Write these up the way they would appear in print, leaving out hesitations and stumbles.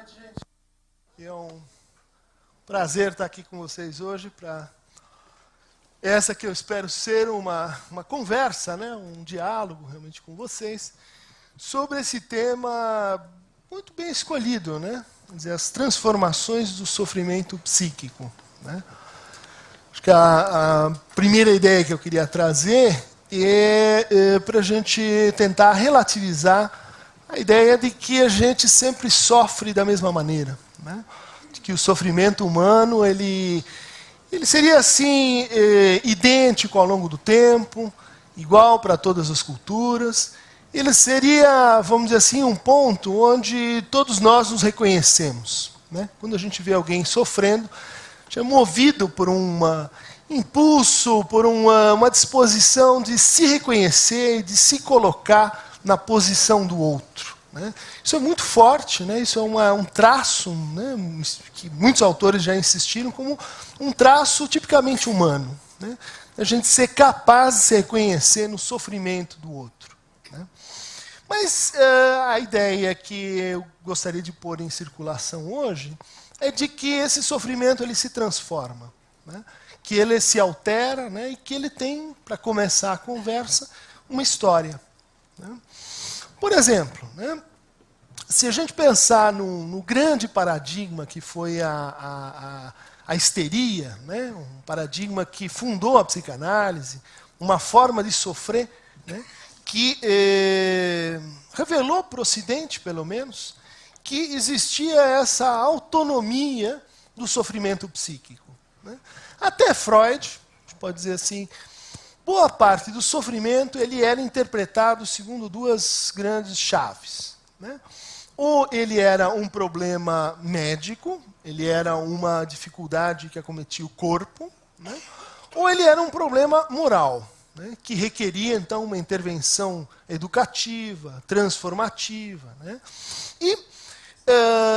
noite, gente. É um prazer estar aqui com vocês hoje para essa que eu espero ser uma conversa, né? Um diálogo realmente com vocês sobre esse tema muito bem escolhido, né? Quer dizer, as transformações do sofrimento psíquico, né? Acho que a primeira ideia que eu queria trazer é para a gente tentar relativizar a ideia de que a gente sempre sofre da mesma maneira, né? De que o sofrimento humano ele seria assim idêntico ao longo do tempo, igual para todas as culturas. Ele seria, vamos dizer assim, um ponto onde todos nós nos reconhecemos, né? Quando a gente vê alguém sofrendo, a gente é movido por um impulso, por uma disposição de se reconhecer, de se colocar na posição do outro, né? Isso é muito forte, né? Isso é um traço, né, que muitos autores já insistiram como um traço tipicamente humano, né? A gente ser capaz de se reconhecer no sofrimento do outro, né? Mas a ideia que eu gostaria de pôr em circulação hoje é de que esse sofrimento ele se transforma, né? Que ele se altera, né? E que ele tem, para começar a conversa, uma história, né? Por exemplo, né, se a gente pensar no grande paradigma que foi a histeria, né, um paradigma que fundou a psicanálise, uma forma de sofrer, né, que revelou para o Ocidente, pelo menos, que existia essa autonomia do sofrimento psíquico, né? Até Freud, a gente pode dizer assim, boa parte do sofrimento ele era interpretado segundo duas grandes chaves, né? Ou ele era um problema médico, ele era uma dificuldade que acometia o corpo, né? Ou ele era um problema moral, né? Que requeria então uma intervenção educativa, transformativa, né? E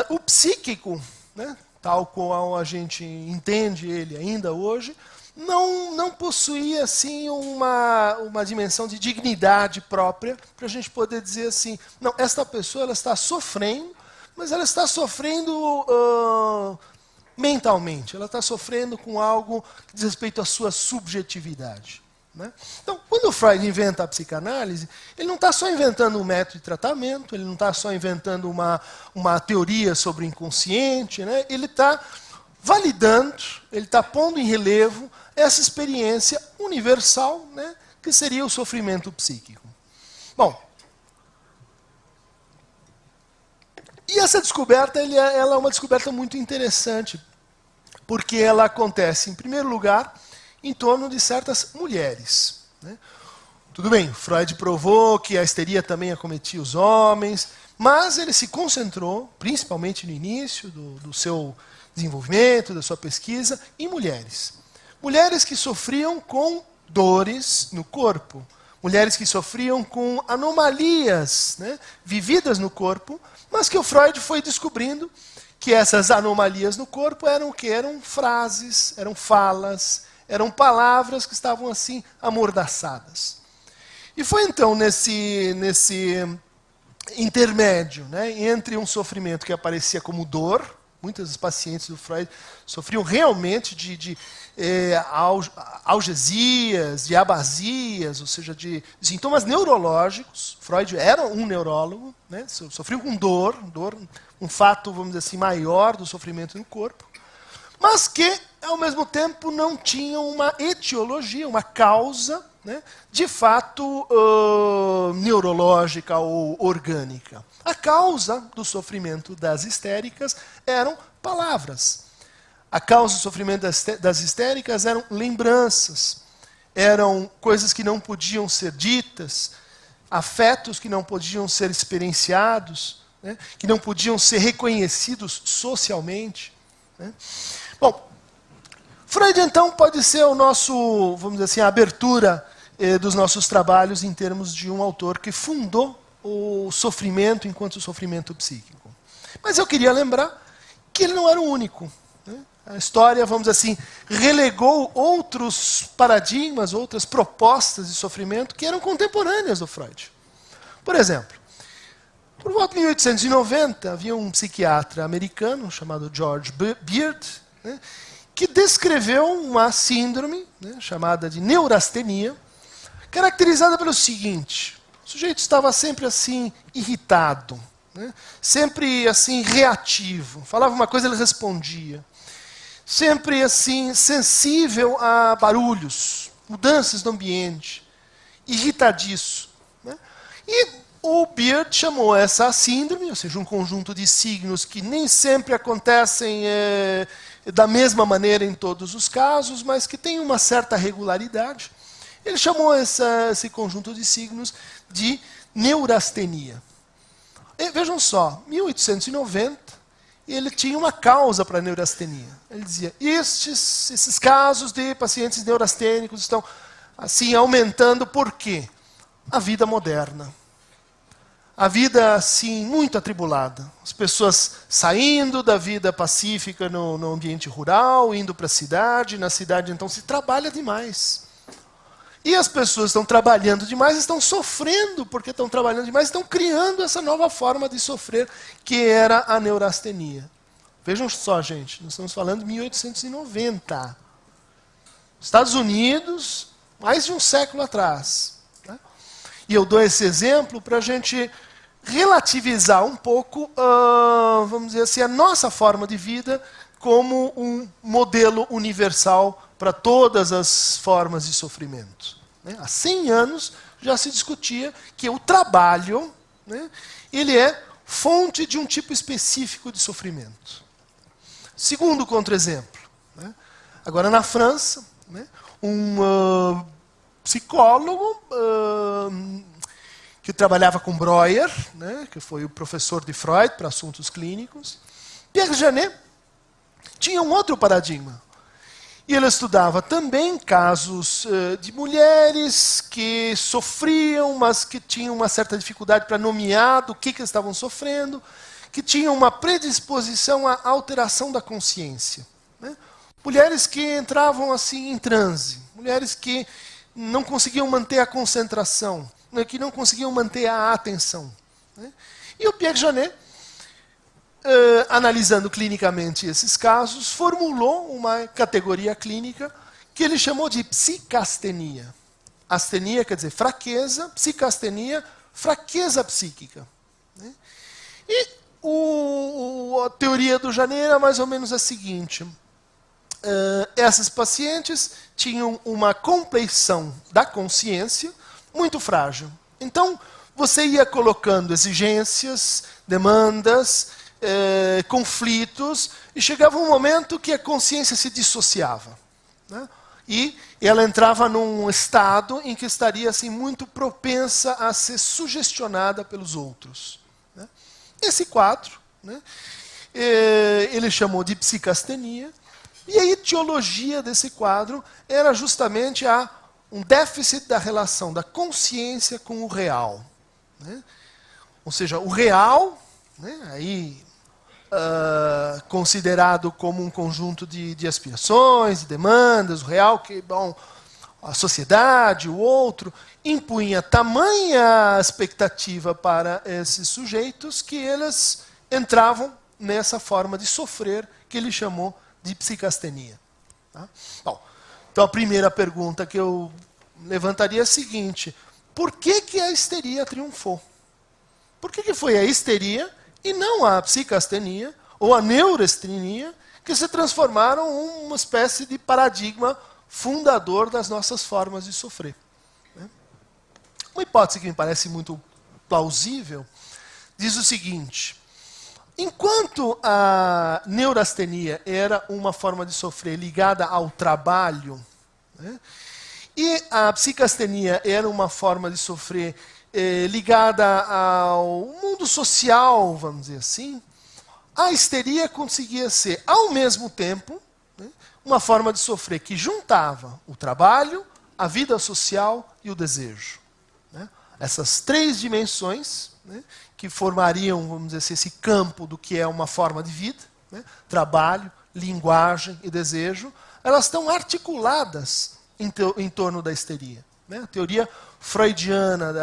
o psíquico, né, tal qual a gente entende ele ainda hoje, não possuía assim uma dimensão de dignidade própria para a gente poder dizer assim, não, esta pessoa ela está sofrendo, mas ela está sofrendo mentalmente, ela está sofrendo com algo que diz respeito à sua subjetividade, né? Então, quando o Freud inventa a psicanálise, ele não está só inventando um método de tratamento, ele não está só inventando uma teoria sobre o inconsciente, né? Ele está validando, ele está pondo em relevo essa experiência universal, né, que seria o sofrimento psíquico. Bom, e essa descoberta ela é uma descoberta muito interessante, porque ela acontece, em primeiro lugar, em torno de certas mulheres, né? Tudo bem, Freud provou que a histeria também acometia os homens, mas ele se concentrou, principalmente no início do seu desenvolvimento, da sua pesquisa, em mulheres. Mulheres que sofriam com dores no corpo, mulheres que sofriam com anomalias, né, vividas no corpo, mas que o Freud foi descobrindo que essas anomalias no corpo eram o quê? Eram frases, eram falas, eram palavras que estavam assim amordaçadas. E foi então nesse intermédio, né, entre um sofrimento que aparecia como dor, muitas pacientes do Freud sofriam realmente de algesias, de abasias, ou seja, de sintomas neurológicos. Freud era um neurólogo, né? Sofriam com dor, um fato, vamos dizer assim, maior do sofrimento no corpo, mas que, ao mesmo tempo, não tinham uma etiologia, uma causa, né, de fato neurológica ou orgânica. A causa do sofrimento das histéricas eram palavras. A causa do sofrimento das histéricas eram lembranças, eram coisas que não podiam ser ditas, afetos que não podiam ser experienciados, né, que não podiam ser reconhecidos socialmente, né? Bom, Freud então pode ser o nosso, vamos dizer assim, a abertura dos nossos trabalhos em termos de um autor que fundou o sofrimento enquanto sofrimento psíquico. Mas eu queria lembrar que ele não era o único, né? A história, vamos dizer assim, relegou outros paradigmas, outras propostas de sofrimento que eram contemporâneas do Freud. Por exemplo, Por volta de 1890, havia um psiquiatra americano chamado George Beard, né, que descreveu uma síndrome, né, chamada de neurastenia, caracterizada pelo seguinte: o sujeito estava sempre assim irritado, né, sempre assim reativo, falava uma coisa, ele respondia, sempre assim sensível a barulhos, mudanças do ambiente, irritadiço, né? E o Beard chamou essa síndrome, ou seja, um conjunto de signos que nem sempre acontecem da mesma maneira em todos os casos, mas que tem uma certa regularidade. Ele chamou esse conjunto de signos de neurastenia. E, vejam só, 1890, ele tinha uma causa para a neurastenia. Ele dizia, esses casos de pacientes neurastênicos estão assim aumentando por quê? A vida moderna. A vida, assim, muito atribulada. As pessoas saindo da vida pacífica no ambiente rural, indo para a cidade. Na cidade, então, se trabalha demais. E as pessoas estão trabalhando demais, estão sofrendo porque estão trabalhando demais, estão criando essa nova forma de sofrer, que era a neurastenia. Vejam só, gente, nós estamos falando de 1890. Estados Unidos, mais de um século atrás. Né? E eu dou esse exemplo para a gente relativizar um pouco, vamos dizer assim, a nossa forma de vida como um modelo universal para todas as formas de sofrimento. Né? Há 100 anos já se discutia que o trabalho, né, ele é fonte de um tipo específico de sofrimento. Segundo contra-exemplo, né? Agora na França, né, um psicólogo que trabalhava com Breuer, né, que foi o professor de Freud para assuntos clínicos, Pierre Janet, tinha um outro paradigma. E ele estudava também casos de mulheres que sofriam, mas que tinham uma certa dificuldade para nomear do que eles estavam sofrendo, que tinham uma predisposição à alteração da consciência. Né? Mulheres que entravam assim em transe, mulheres que não conseguiam manter a concentração, né, que não conseguiam manter a atenção. Né? E o Pierre Janet, analisando clinicamente esses casos, formulou uma categoria clínica que ele chamou de psicastenia. Astenia quer dizer fraqueza, psicastenia, fraqueza psíquica. Né? E a teoria do Janet era mais ou menos a seguinte: essas pacientes tinham uma compleição da consciência muito frágil. Então, você ia colocando exigências, demandas, conflitos, e chegava um momento que a consciência se dissociava. Né? E ela entrava num estado em que estaria assim, muito propensa a ser sugestionada pelos outros. Né? Esse quadro, né, ele chamou de psicastenia, e a etiologia desse quadro era justamente um déficit da relação da consciência com o real. Né? Ou seja, o real, né, aí, considerado como um conjunto de aspirações, de demandas, o real que, bom, a sociedade, o outro, impunha tamanha expectativa para esses sujeitos que eles entravam nessa forma de sofrer que ele chamou de psicastenia. Tá? Bom, então a primeira pergunta que eu levantaria é a seguinte: por que a histeria triunfou? Por que foi a histeria e não a psicastenia ou a neurastenia que se transformaram em uma espécie de paradigma fundador das nossas formas de sofrer? Uma hipótese que me parece muito plausível diz o seguinte: enquanto a neurastenia era uma forma de sofrer ligada ao trabalho, né, e a psicastenia era uma forma de sofrer ligada ao mundo social, vamos dizer assim, a histeria conseguia ser, ao mesmo tempo, né, uma forma de sofrer que juntava o trabalho, a vida social e o desejo. Né? Essas três dimensões, né, que formariam, vamos dizer assim, esse campo do que é uma forma de vida, né, trabalho, linguagem e desejo, elas estão articuladas em torno da histeria. né? A teoria freudiana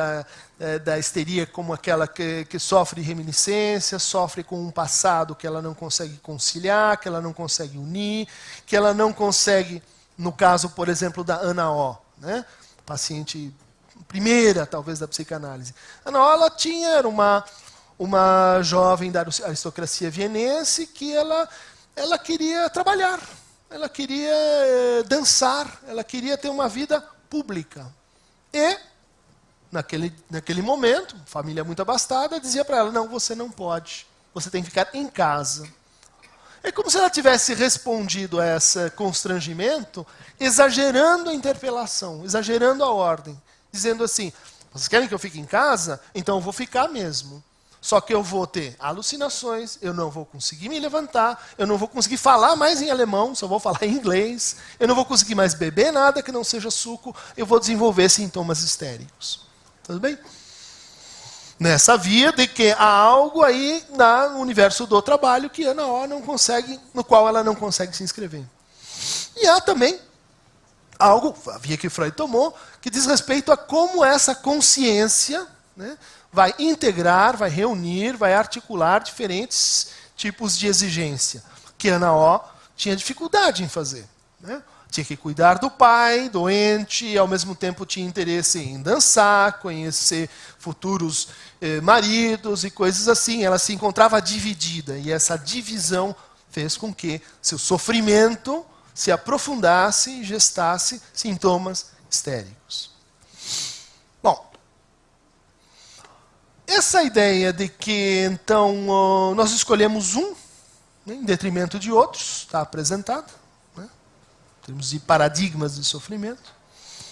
da histeria como aquela que sofre reminiscência, sofre com um passado que ela não consegue conciliar, que ela não consegue unir, que ela não consegue, no caso, por exemplo, da Ana O, né? Paciente primeira, talvez, da psicanálise. Ana O, ela era uma jovem da aristocracia vienense que ela queria trabalhar, ela queria dançar, ela queria ter uma vida pública. E, naquele momento, família muito abastada, dizia para ela, não, você não pode, você tem que ficar em casa. É como se ela tivesse respondido a esse constrangimento, exagerando a interpelação, exagerando a ordem, dizendo assim, vocês querem que eu fique em casa? Então eu vou ficar mesmo. Só que eu vou ter alucinações, eu não vou conseguir me levantar, eu não vou conseguir falar mais em alemão, só vou falar em inglês, eu não vou conseguir mais beber nada que não seja suco, eu vou desenvolver sintomas histéricos. Tudo bem? Nessa via de que há algo aí no universo do trabalho que Ana O não consegue, no qual ela não consegue se inscrever. E há também algo, a via que Freud tomou, que diz respeito a como essa consciência, né, vai integrar, vai reunir, vai articular diferentes tipos de exigência, que Ana O tinha dificuldade em fazer, né? Tinha que cuidar do pai, doente, e ao mesmo tempo tinha interesse em dançar, conhecer futuros maridos e coisas assim. Ela se encontrava dividida, e essa divisão fez com que seu sofrimento se aprofundasse e gestasse sintomas histéricos. Bom, essa ideia de que, então, nós escolhemos um, né, em detrimento de outros, está apresentada, né, em termos de paradigmas de sofrimento,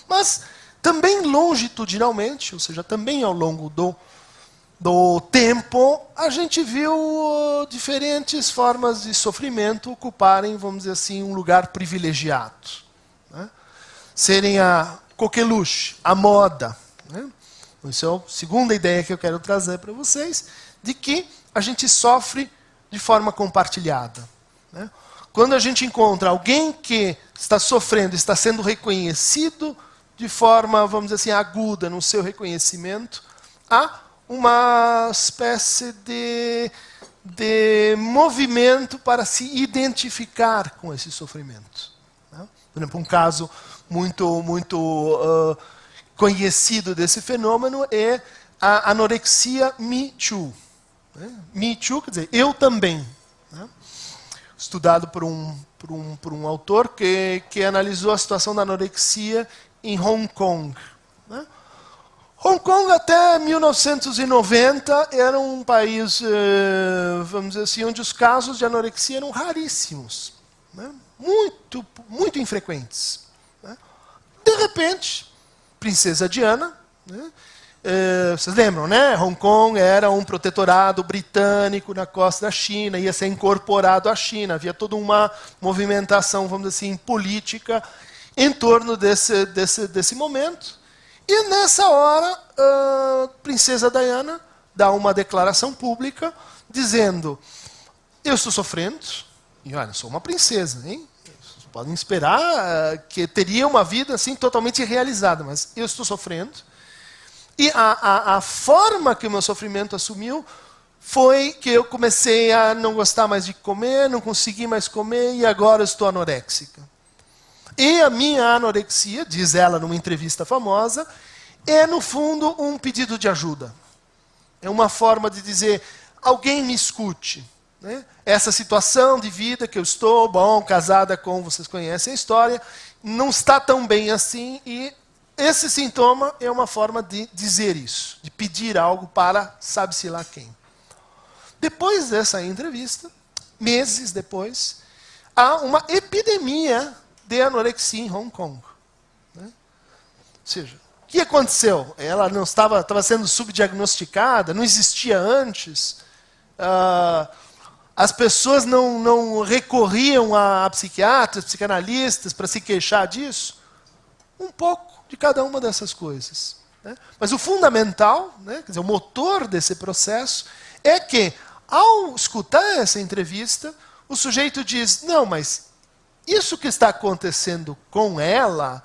mas também longitudinalmente, ou seja, também ao longo do tempo, a gente viu diferentes formas de sofrimento ocuparem, vamos dizer assim, um lugar privilegiado, né, serem a coqueluche, a moda, né? Essa é a segunda ideia que eu quero trazer para vocês, de que a gente sofre de forma compartilhada, né? Quando a gente encontra alguém que está sofrendo, está sendo reconhecido de forma, vamos dizer assim, aguda no seu reconhecimento, há uma espécie de movimento para se identificar com esse sofrimento, né? Por exemplo, um caso muito conhecido desse fenômeno é a anorexia Me Too. Né? Me Too quer dizer, eu também. Né? Estudado por um autor que analisou a situação da anorexia em Hong Kong. Né? Hong Kong até 1990 era um país, vamos dizer assim, onde os casos de anorexia eram raríssimos. Né? Muito infrequentes. Né? De repente, Princesa Diana, né? Vocês lembram, né? Hong Kong era um protetorado britânico na costa da China, ia ser incorporado à China. Havia toda uma movimentação, vamos dizer assim, política em torno desse momento. E nessa hora, a Princesa Diana dá uma declaração pública dizendo, eu estou sofrendo, e olha, sou uma princesa, hein? Podem esperar que teria uma vida assim totalmente realizada, mas eu estou sofrendo. E a forma que o meu sofrimento assumiu foi que eu comecei a não gostar mais de comer, não consegui mais comer e agora eu estou anoréxica. E a minha anorexia, diz ela numa entrevista famosa, é no fundo um pedido de ajuda. É uma forma de dizer, alguém me escute. Né? Essa situação de vida que eu estou, casada com, vocês conhecem a história, não está tão bem assim, e esse sintoma é uma forma de dizer isso, de pedir algo para sabe-se lá quem. Depois dessa entrevista, meses depois, há uma epidemia de anorexia em Hong Kong. Né? Ou seja, o que aconteceu? Ela não estava sendo subdiagnosticada, não existia antes. As pessoas não recorriam a psiquiatras, psicanalistas para se queixar disso? Um pouco de cada uma dessas coisas. Né? Mas o fundamental, né, quer dizer, o motor desse processo, é que, ao escutar essa entrevista, o sujeito diz, não, mas isso que está acontecendo com ela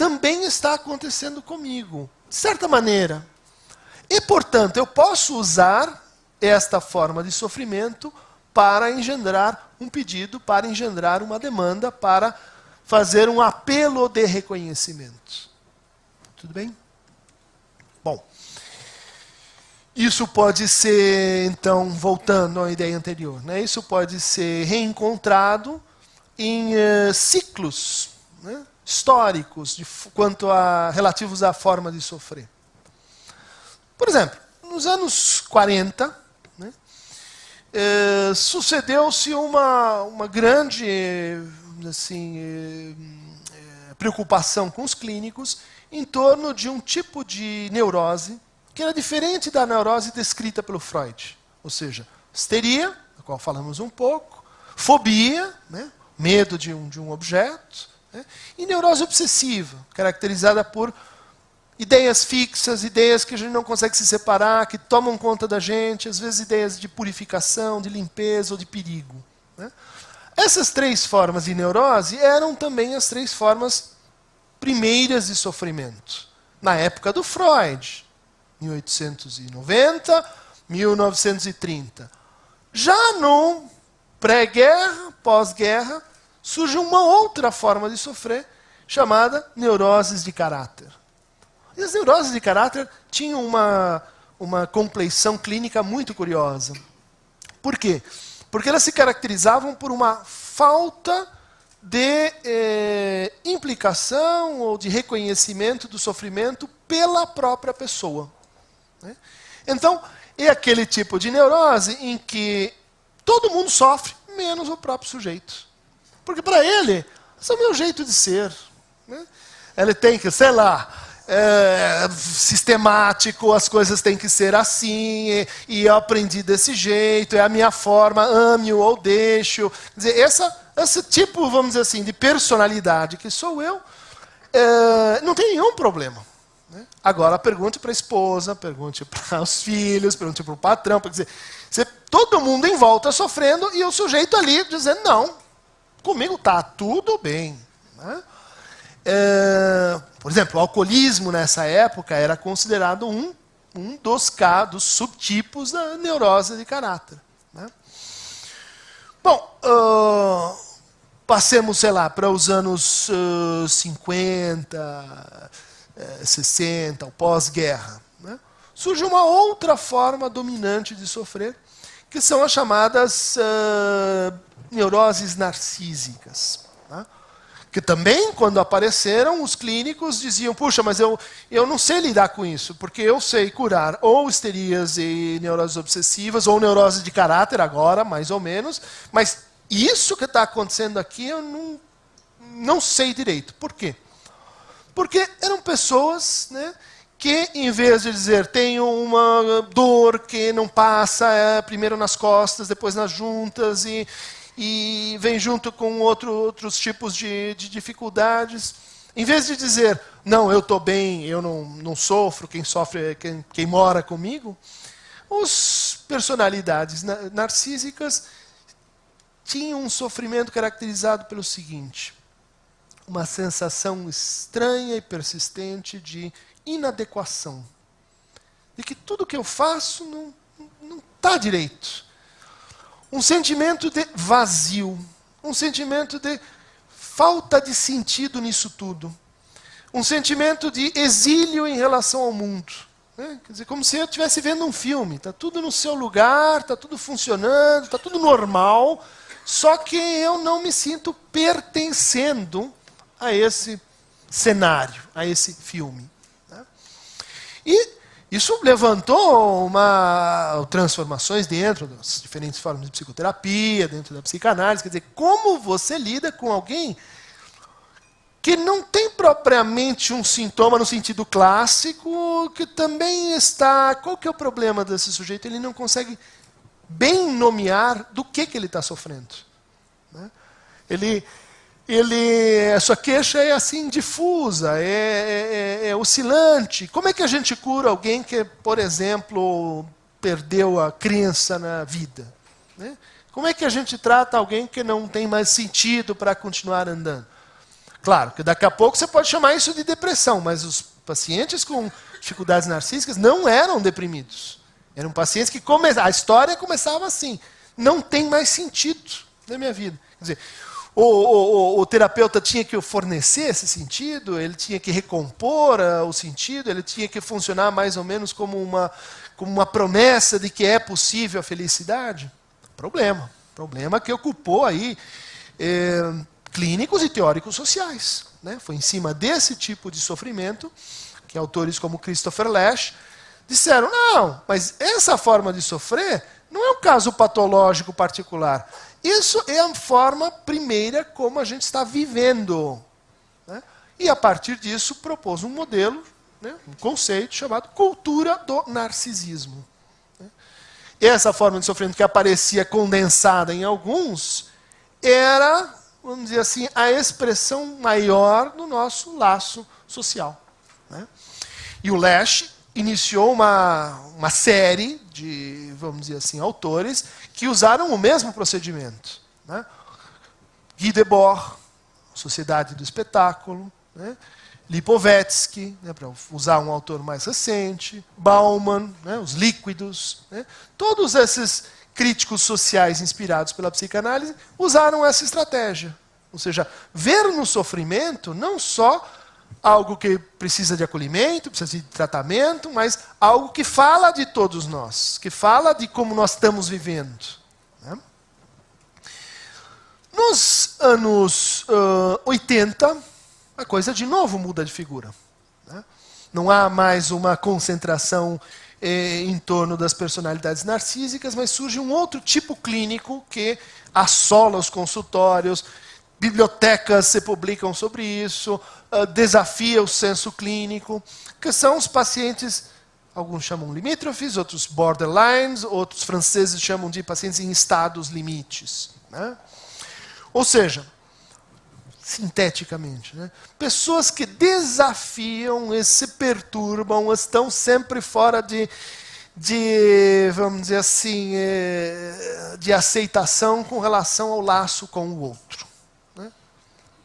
também está acontecendo comigo, de certa maneira. E, portanto, eu posso usar esta forma de sofrimento para engendrar um pedido, para engendrar uma demanda, para fazer um apelo de reconhecimento. Tudo bem? Bom, isso pode ser, então, voltando à ideia anterior, né? Isso pode ser reencontrado em ciclos, né, históricos quanto a relativos à forma de sofrer. Por exemplo, nos anos 40, né, sucedeu-se uma grande assim, preocupação com os clínicos em torno de um tipo de neurose que era diferente da neurose descrita pelo Freud. Ou seja, histeria, da qual falamos um pouco, fobia, né, medo de um objeto, né, e neurose obsessiva, caracterizada por ideias fixas, ideias que a gente não consegue se separar, que tomam conta da gente, às vezes ideias de purificação, de limpeza ou de perigo, né? Essas três formas de neurose eram também as três formas primeiras de sofrimento. Na época do Freud, 1890, 1930. Já no pré-guerra, pós-guerra, surge uma outra forma de sofrer, chamada neuroses de caráter. E as neuroses de caráter tinham uma compleição clínica muito curiosa. Por quê? Porque elas se caracterizavam por uma falta de implicação ou de reconhecimento do sofrimento pela própria pessoa, né? Então, é aquele tipo de neurose em que todo mundo sofre, menos o próprio sujeito. Porque para ele, esse é o meu jeito de ser, né? Ele tem que, sei lá, sistemático, as coisas têm que ser assim, e eu aprendi desse jeito, é a minha forma, ame-o ou deixe-o. Quer dizer, esse tipo, vamos dizer assim, de personalidade que sou eu, não tem nenhum problema, né? Agora, pergunte para a esposa, pergunte para os filhos, pergunte para o patrão, para dizer, todo mundo em volta sofrendo e o sujeito ali dizendo, não, comigo está tudo bem, né? Por exemplo, o alcoolismo nessa época era considerado um dos subtipos da neurose de caráter, né? Bom, passemos, sei lá, para os anos 50, 60, o pós-guerra, né? Surge uma outra forma dominante de sofrer, que são as chamadas neuroses narcísicas, né? Que também, quando apareceram, os clínicos diziam, puxa, mas eu não sei lidar com isso, porque eu sei curar ou histerias e neuroses obsessivas, ou neurose de caráter agora, mais ou menos, mas isso que está acontecendo aqui eu não sei direito. Por quê? Porque eram pessoas, né, que, em vez de dizer, tenho uma dor que não passa, primeiro nas costas, depois nas juntas, e vem junto com outros tipos de dificuldades. Em vez de dizer, não, eu estou bem, eu não sofro, quem sofre é quem mora comigo, as personalidades narcísicas tinham um sofrimento caracterizado pelo seguinte, uma sensação estranha e persistente de inadequação, de que tudo que eu faço não está direito. Um sentimento de vazio, um sentimento de falta de sentido nisso tudo. Um sentimento de exílio em relação ao mundo, né? Quer dizer, como se eu estivesse vendo um filme. Está tudo no seu lugar, está tudo funcionando, está tudo normal, só que eu não me sinto pertencendo a esse cenário, a esse filme, né? E isso levantou transformações dentro das diferentes formas de psicoterapia, dentro da psicanálise. Quer dizer, como você lida com alguém que não tem propriamente um sintoma no sentido clássico, que também está... Qual que é o problema desse sujeito? Ele não consegue bem nomear do que ele está sofrendo, né? A sua queixa é assim difusa, é oscilante. Como é que a gente cura alguém que, por exemplo, perdeu a crença na vida, né? Como é que a gente trata alguém que não tem mais sentido para continuar andando? Claro, que daqui a pouco você pode chamar isso de depressão, mas os pacientes com dificuldades narcísicas não eram deprimidos. Eram pacientes que a história começava assim. Não tem mais sentido na minha vida. Quer dizer, o terapeuta tinha que fornecer esse sentido, ele tinha que recompor o sentido, ele tinha que funcionar mais ou menos como uma promessa de que é possível a felicidade. Problema que ocupou aí clínicos e teóricos sociais. Né? Foi em cima desse tipo de sofrimento que autores como Christopher Lasch disseram, não, mas essa forma de sofrer não é um caso patológico particular. Isso é a forma primeira como a gente está vivendo. Né? E a partir disso propôs um modelo, né, um conceito chamado cultura do narcisismo. Né? Essa forma de sofrimento que aparecia condensada em alguns era, vamos dizer assim, a expressão maior do nosso laço social. Né? E o Lasch iniciou uma série de, vamos dizer assim, autores que usaram o mesmo procedimento. Né? Guy Debord, Sociedade do Espetáculo, né? Lipovetsky, né, para usar um autor mais recente, Bauman, né, os líquidos. Né? Todos esses críticos sociais inspirados pela psicanálise usaram essa estratégia. Ou seja, ver no sofrimento não só algo que precisa de acolhimento, precisa de tratamento, mas algo que fala de todos nós, que fala de como nós estamos vivendo. Né? Nos anos 80, a coisa de novo muda de figura. Né? Não há mais uma concentração em torno das personalidades narcísicas, mas surge um outro tipo clínico que assola os consultórios, bibliotecas se publicam sobre isso, desafia o senso clínico, que são os pacientes, alguns chamam limítrofes, outros borderlines, outros franceses chamam de pacientes em estados limites. Né? Ou seja, sinteticamente, né? Pessoas que desafiam e se perturbam, estão sempre fora de vamos dizer assim, de aceitação com relação ao laço com o outro. Né?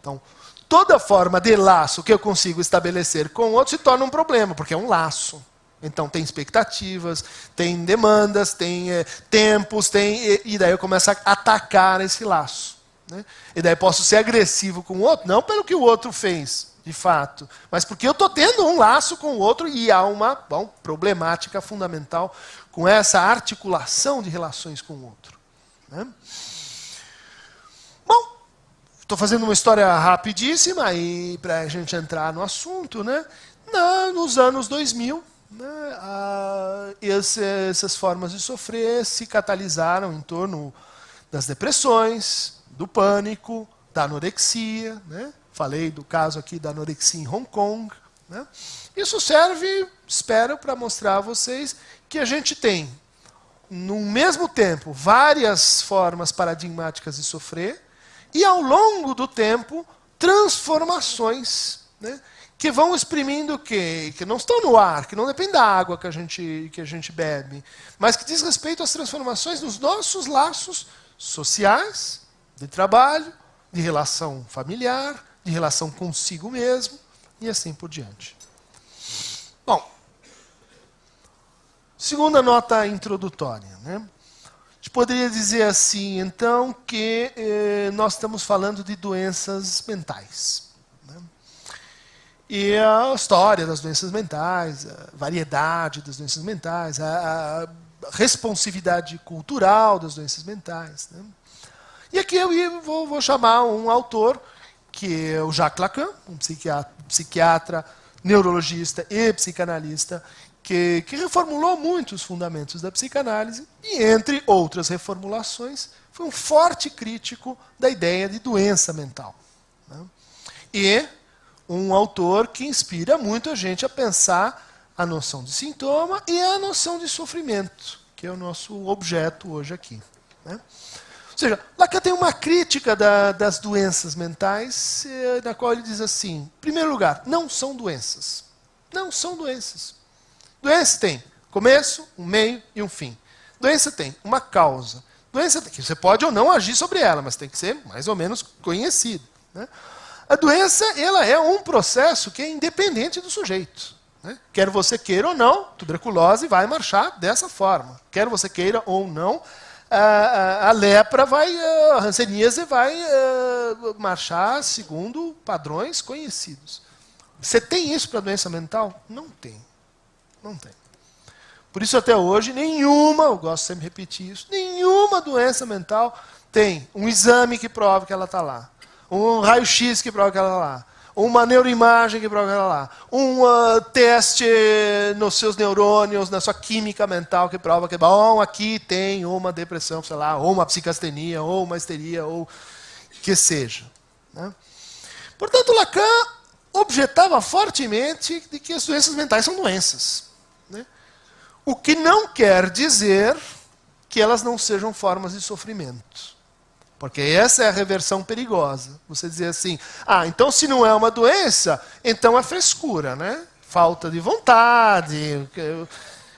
Então, toda forma de laço que eu consigo estabelecer com o outro se torna um problema, porque é um laço. Então tem expectativas, tem demandas, tem tempos, e daí eu começo a atacar esse laço. Né? E daí posso ser agressivo com o outro, não pelo que o outro fez, de fato, mas porque eu estou tendo um laço com o outro e há uma problemática fundamental com essa articulação de relações com o outro. Né? Bom, estou fazendo uma história rapidíssima aí para a gente entrar no assunto. Né? Nos anos 2000, né, essas formas de sofrer se catalisaram em torno das depressões, do pânico, da anorexia. Né? Falei do caso aqui da anorexia em Hong Kong. Né? Isso serve, espero, para mostrar a vocês que a gente tem, no mesmo tempo, várias formas paradigmáticas de sofrer e, ao longo do tempo, transformações, né, que vão exprimindo que não estão no ar, que não dependem da água que a gente bebe, mas que diz respeito às transformações nos nossos laços sociais, de trabalho, de relação familiar, de relação consigo mesmo, e assim por diante. Bom, segunda nota introdutória. Né? A gente poderia dizer assim, então, que nós estamos falando de doenças mentais. Né? E a história das doenças mentais, a variedade das doenças mentais, a responsividade cultural das doenças mentais. Né? E aqui eu vou chamar um autor, que é o Jacques Lacan, um psiquiatra, neurologista e psicanalista, que reformulou muitos fundamentos da psicanálise e, entre outras reformulações, foi um forte crítico da ideia de doença mental. Né? E um autor que inspira muito a gente a pensar a noção de sintoma e a noção de sofrimento, que é o nosso objeto hoje aqui. Né? Ou seja, Lacan tem uma crítica das doenças mentais, na qual ele diz assim, em primeiro lugar, não são doenças. Não são doenças. Doença tem começo, um meio e um fim. Doença tem uma causa. Doença tem que você pode ou não agir sobre ela, mas tem que ser mais ou menos conhecido. Né? A doença, ela é um processo que é independente do sujeito. Né? Quer você queira ou não, tuberculose vai marchar dessa forma. Quer você queira ou não, a lepra vai, a hanseníase vai marchar segundo padrões conhecidos. Você tem isso para doença mental? Não tem. Não tem. Por isso até hoje, nenhuma, eu gosto sempre de repetir isso, nenhuma doença mental tem um exame que prova que ela está lá. Um raio-x que prova que ela está lá. Uma neuroimagem que prova que ela está lá. Um teste nos seus neurônios, na sua química mental que prova que, bom, aqui tem uma depressão, sei lá, ou uma psicastenia, ou uma histeria, ou que seja. Né? Portanto, Lacan objetava fortemente de que as doenças mentais são doenças. Né? O que não quer dizer que elas não sejam formas de sofrimento. Porque essa é a reversão perigosa. Você dizer assim, então se não é uma doença, então é frescura, né? Falta de vontade.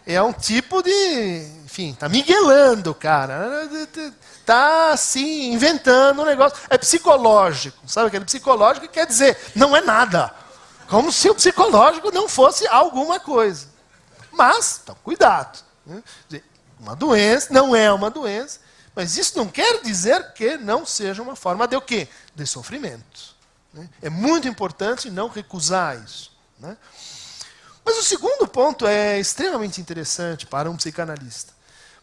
É um tipo de... Enfim, tá miguelando, cara. Tá, assim, inventando um negócio. É psicológico. Sabe aquele psicológico que quer dizer, não é nada. Como se o psicológico não fosse alguma coisa. Mas, então, cuidado. Né? Uma doença não é uma doença. Mas isso não quer dizer que não seja uma forma de o quê? De sofrimento. Né? É muito importante não recusar isso. Né? Mas o segundo ponto é extremamente interessante para um psicanalista.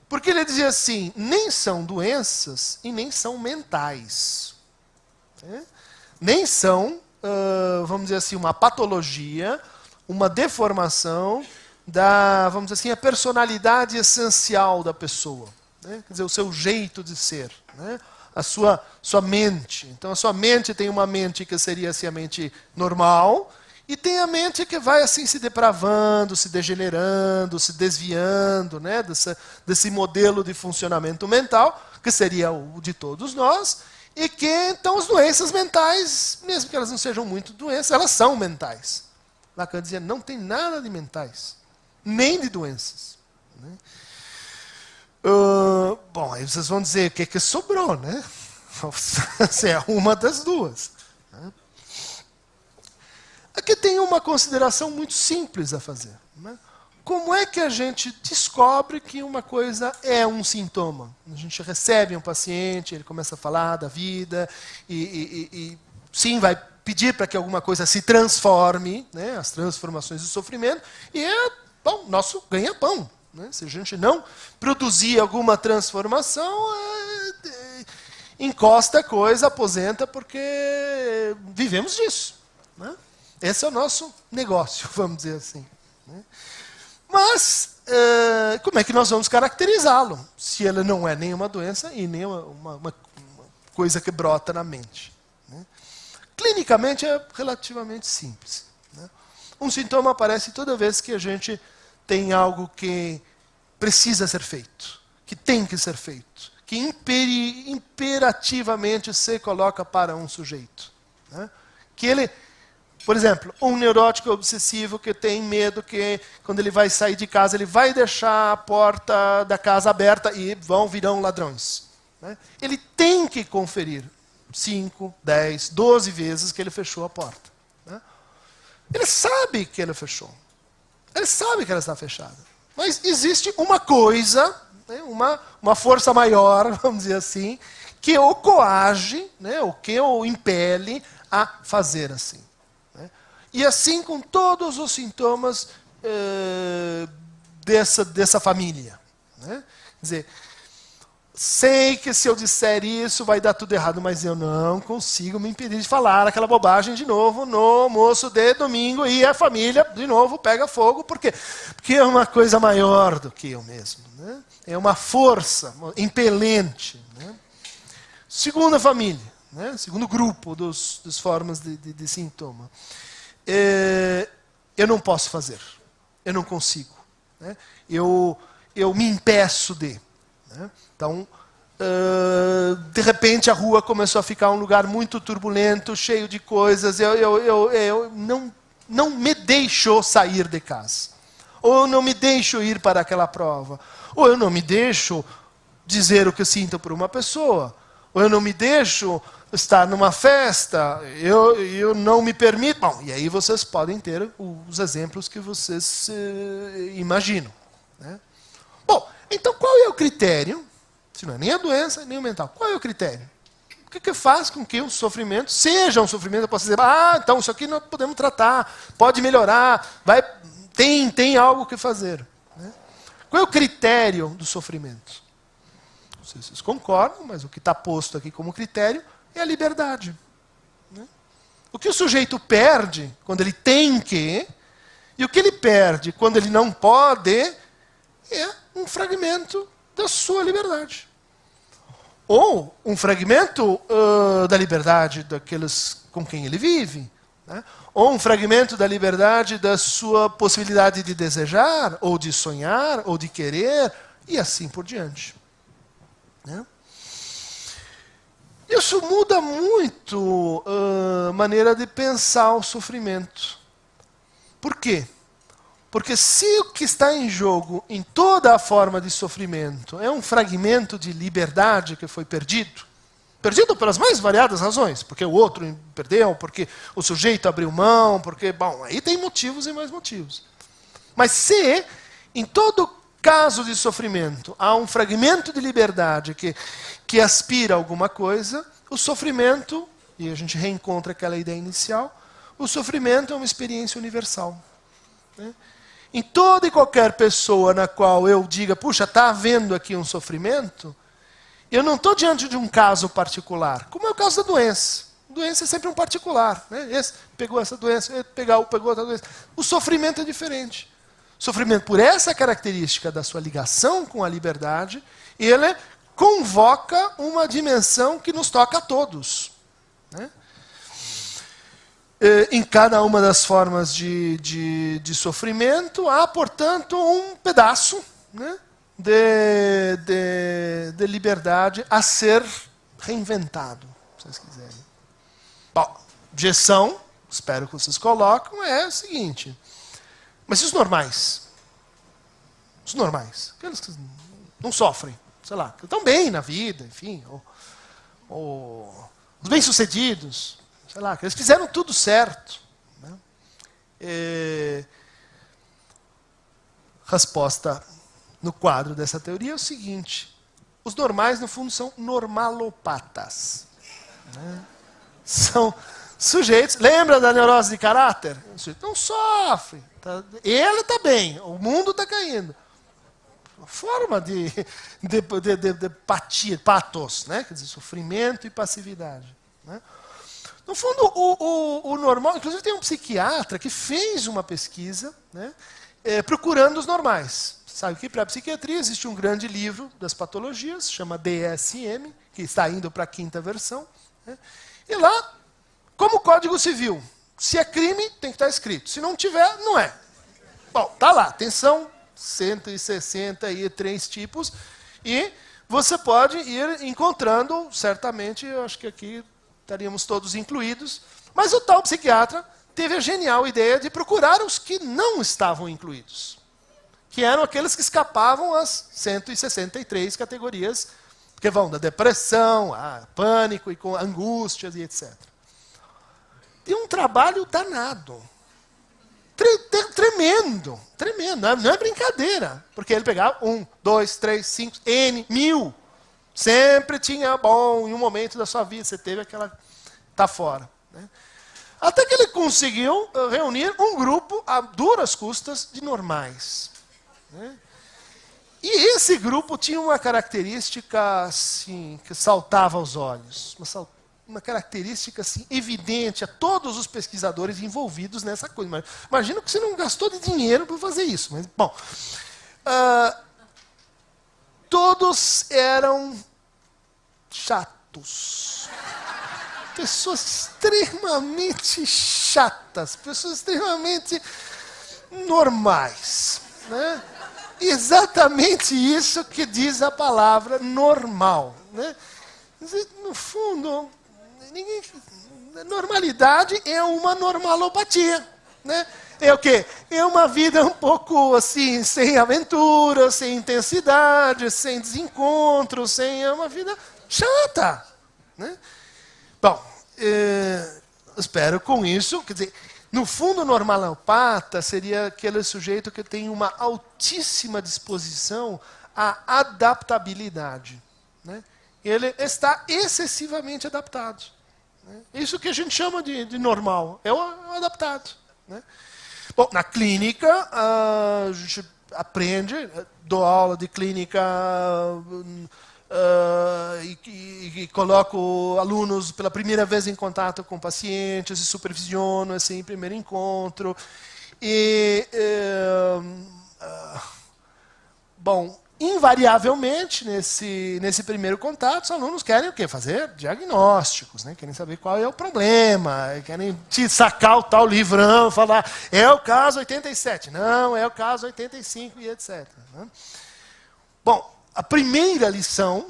Porque ele dizia assim, nem são doenças e nem são mentais. Né? Nem são, vamos dizer assim, uma patologia, uma deformação da, vamos dizer assim, a personalidade essencial da pessoa. Né? Quer dizer, o seu jeito de ser, né? A sua mente. Então, a sua mente tem uma mente que seria assim, a mente normal, e tem a mente que vai assim se depravando, se degenerando, se desviando, né? desse modelo de funcionamento mental, que seria o de todos nós, e que, então, as doenças mentais, mesmo que elas não sejam muito doenças, elas são mentais. Lacan dizia, não tem nada de mentais, nem de doenças. Né? Bom, aí vocês vão dizer, o que sobrou, né? Você é uma das duas. Né? Aqui tem uma consideração muito simples a fazer. Né? Como é que a gente descobre que uma coisa é um sintoma? A gente recebe um paciente, ele começa a falar da vida, e sim, vai pedir para que alguma coisa se transforme, né? As transformações do sofrimento, e é, bom, nosso ganha-pão. Né? Se a gente não produzir alguma transformação, encosta a coisa, aposenta, porque vivemos disso. Né? Esse é o nosso negócio, vamos dizer assim. Né? Mas, como é que nós vamos caracterizá-lo? Se ele não é nenhuma doença e nem uma coisa que brota na mente. Né? Clinicamente é relativamente simples. Né? Um sintoma aparece toda vez que a gente tem algo que precisa ser feito, que tem que ser feito, que imperativamente se coloca para um sujeito. Né? Que ele, por exemplo, um neurótico obsessivo que tem medo que, quando ele vai sair de casa, ele vai deixar a porta da casa aberta e virão ladrões. Né? Ele tem que conferir 5, 10, 12 vezes que ele fechou a porta. Né? Ele sabe que ele fechou. Ele sabe que ela está fechada. Mas existe uma coisa, né, uma força maior, vamos dizer assim, que o coage, né, o que o impele a fazer assim. Né? E assim com todos os sintomas dessa família. Né? Quer dizer, sei que se eu disser isso vai dar tudo errado, mas eu não consigo me impedir de falar aquela bobagem de novo no almoço de domingo e a família, de novo, pega fogo. Por quê? Porque é uma coisa maior do que eu mesmo. Né? É uma força impelente. Né? Segunda família, né? Segundo grupo das formas de sintoma. Eu não posso fazer. Eu não consigo. Né? Eu me impeço de... Né? Então, de repente a rua começou a ficar um lugar muito turbulento, cheio de coisas, eu não me deixo sair de casa. Ou eu não me deixo ir para aquela prova. Ou eu não me deixo dizer o que sinto por uma pessoa. ou eu não me deixo estar numa festa, eu não me permito. Bom, e aí vocês podem ter os exemplos que vocês imaginam. Né? Bom, então qual é o critério? Se não é nem a doença, nem o mental. Qual é o critério? O que faz com que o sofrimento seja um sofrimento? Eu posso dizer, então isso aqui nós podemos tratar, pode melhorar, tem algo que fazer. Né? Qual é o critério do sofrimento? Não sei se vocês concordam, mas o que está posto aqui como critério é a liberdade. Né? O que o sujeito perde quando ele tem que, e o que ele perde quando ele não pode, é um fragmento da sua liberdade. Ou um fragmento da liberdade daqueles com quem ele vive. Né? Ou um fragmento da liberdade da sua possibilidade de desejar, ou de sonhar, ou de querer, e assim por diante. Né? Isso muda muito a maneira de pensar o sofrimento. Por quê? Porque se o que está em jogo em toda a forma de sofrimento é um fragmento de liberdade que foi perdido pelas mais variadas razões, porque o outro perdeu, porque o sujeito abriu mão, porque, bom, aí tem motivos e mais motivos. Mas se em todo caso de sofrimento há um fragmento de liberdade que aspira a alguma coisa, o sofrimento, e a gente reencontra aquela ideia inicial, o sofrimento é uma experiência universal. Né? Em toda e qualquer pessoa na qual eu diga, puxa, está havendo aqui um sofrimento, eu não estou diante de um caso particular, como é o caso da doença. A doença é sempre um particular. Né? Esse pegou essa doença, esse pegou outra doença. O sofrimento é diferente. O sofrimento, por essa característica da sua ligação com a liberdade, ele convoca uma dimensão que nos toca a todos. Né? Em cada uma das formas de sofrimento, há, portanto, um pedaço, né, de liberdade a ser reinventado, se vocês quiserem. Bom, objeção, espero que vocês colocam, é o seguinte. Mas e os normais? Os normais, aqueles que não sofrem, sei lá, que estão bem na vida, enfim, ou os bem-sucedidos, sei lá, que eles fizeram tudo certo. Né? Resposta no quadro dessa teoria é o seguinte: os normais, no fundo, são normalopatas. Né? São sujeitos... Lembra da neurose de caráter? O sujeito não sofre. Ele está bem, o mundo está caindo. Uma forma de apatia, patos, né? Quer dizer, sofrimento e passividade. Né? No fundo, o normal... Inclusive, tem um psiquiatra que fez uma pesquisa, né, procurando os normais. Sabe que para a psiquiatria existe um grande livro das patologias, chama DSM, que está indo para a 5ª versão. Né? E lá, como Código Civil, se é crime, tem que estar escrito. Se não tiver, não é. Bom, está lá. Atenção, 163 tipos. E você pode ir encontrando, certamente, eu acho que aqui estaríamos todos incluídos. Mas o tal psiquiatra teve a genial ideia de procurar os que não estavam incluídos. Que eram aqueles que escapavam às 163 categorias, que vão da depressão, a pânico e com angústias e etc. E um trabalho danado. Tremendo, tremendo. Não é brincadeira. Porque ele pegava 1, 2, 3, 5, N, 1000. Sempre tinha bom em um momento da sua vida. Você teve aquela... Está fora. Né? Até que ele conseguiu reunir um grupo a duras custas de normais. Né? E esse grupo tinha uma característica assim, que saltava aos olhos. Uma característica assim, evidente a todos os pesquisadores envolvidos nessa coisa. Imagina que você não gastou de dinheiro para fazer isso. Mas, bom, todos eram chatos. Pessoas extremamente chatas. Pessoas extremamente normais. Né? Exatamente isso que diz a palavra normal. Né? No fundo, normalidade é uma normalopatia. Né? É o quê? É uma vida um pouco assim, sem aventura, sem intensidade, sem desencontro, é uma vida chata. né? Bom, espero com isso, quer dizer, no fundo, o normalopata seria aquele sujeito que tem uma altíssima disposição à adaptabilidade, né? Ele está excessivamente adaptado, né? Isso que a gente chama de normal, é o adaptado, né? Bom, na clínica, a gente aprende, dou aula de clínica e coloco alunos pela primeira vez em contato com pacientes e supervisiono assim, em primeiro encontro. Bom, invariavelmente, nesse primeiro contato, os alunos querem o quê? Fazer diagnósticos, né? Querem saber qual é o problema, querem te sacar o tal livrão, falar, é o caso 87, não, é o caso 85 e etc. Né? Bom, a primeira lição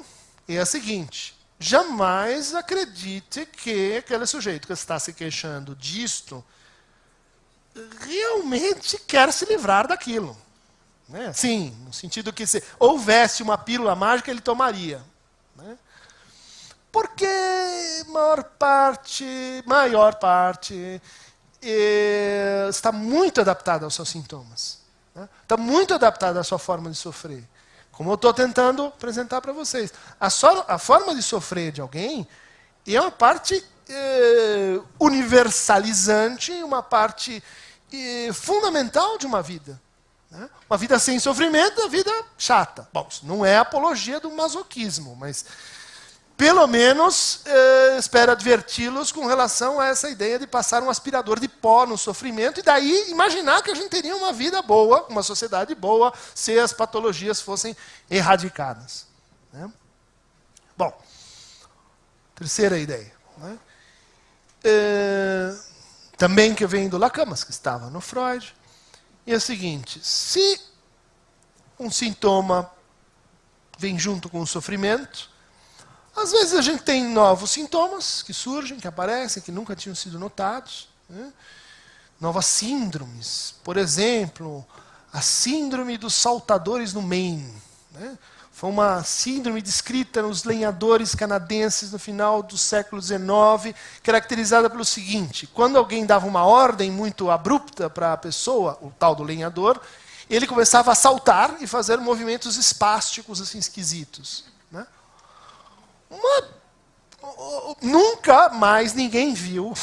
é a seguinte: jamais acredite que aquele sujeito que está se queixando disto realmente quer se livrar daquilo. Né? Sim, no sentido que se houvesse uma pílula mágica, ele tomaria. Né? Porque maior parte está muito adaptada aos seus sintomas. Né? Está muito adaptada à sua forma de sofrer. Como eu estou tentando apresentar para vocês. A forma de sofrer de alguém é uma parte universalizante, uma parte fundamental de uma vida. Né? Uma vida sem sofrimento é uma vida chata. Bom, isso não é apologia do masoquismo, mas pelo menos espero adverti-los com relação a essa ideia de passar um aspirador de pó no sofrimento e daí imaginar que a gente teria uma vida boa, uma sociedade boa, se as patologias fossem erradicadas. Né? Bom, terceira ideia. Né? Também que vem do Lacan, mas que estava no Freud, e é o seguinte: se um sintoma vem junto com o sofrimento, às vezes a gente tem novos sintomas que surgem, que aparecem, que nunca tinham sido notados. Né? Novas síndromes. Por exemplo, a síndrome dos saltadores no Maine. Né? Foi uma síndrome descrita nos lenhadores canadenses no final do século XIX, caracterizada pelo seguinte: quando alguém dava uma ordem muito abrupta para a pessoa, o tal do lenhador, ele começava a saltar e fazer movimentos espásticos assim, esquisitos. Né? Nunca mais ninguém viu,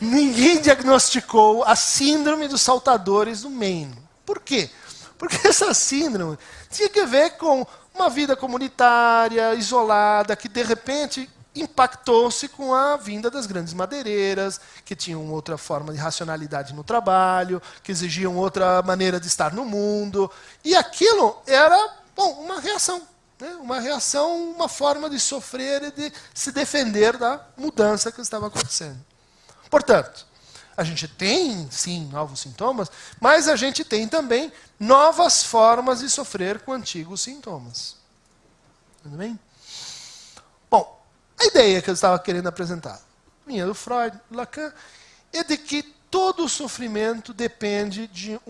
ninguém diagnosticou a síndrome dos saltadores do Maine. Por quê? Porque essa síndrome tinha que ver com uma vida comunitária, isolada, que de repente impactou-se com a vinda das grandes madeireiras, que tinham outra forma de racionalidade no trabalho, que exigiam outra maneira de estar no mundo. E aquilo era, bom, uma reação. Né? Uma reação, uma forma de sofrer e de se defender da mudança que estava acontecendo. Portanto, a gente tem, sim, novos sintomas, mas a gente tem também novas formas de sofrer com antigos sintomas. Tudo bem? Bom, a ideia que eu estava querendo apresentar, minha do Freud, do Lacan, é de que todo o sofrimento depende de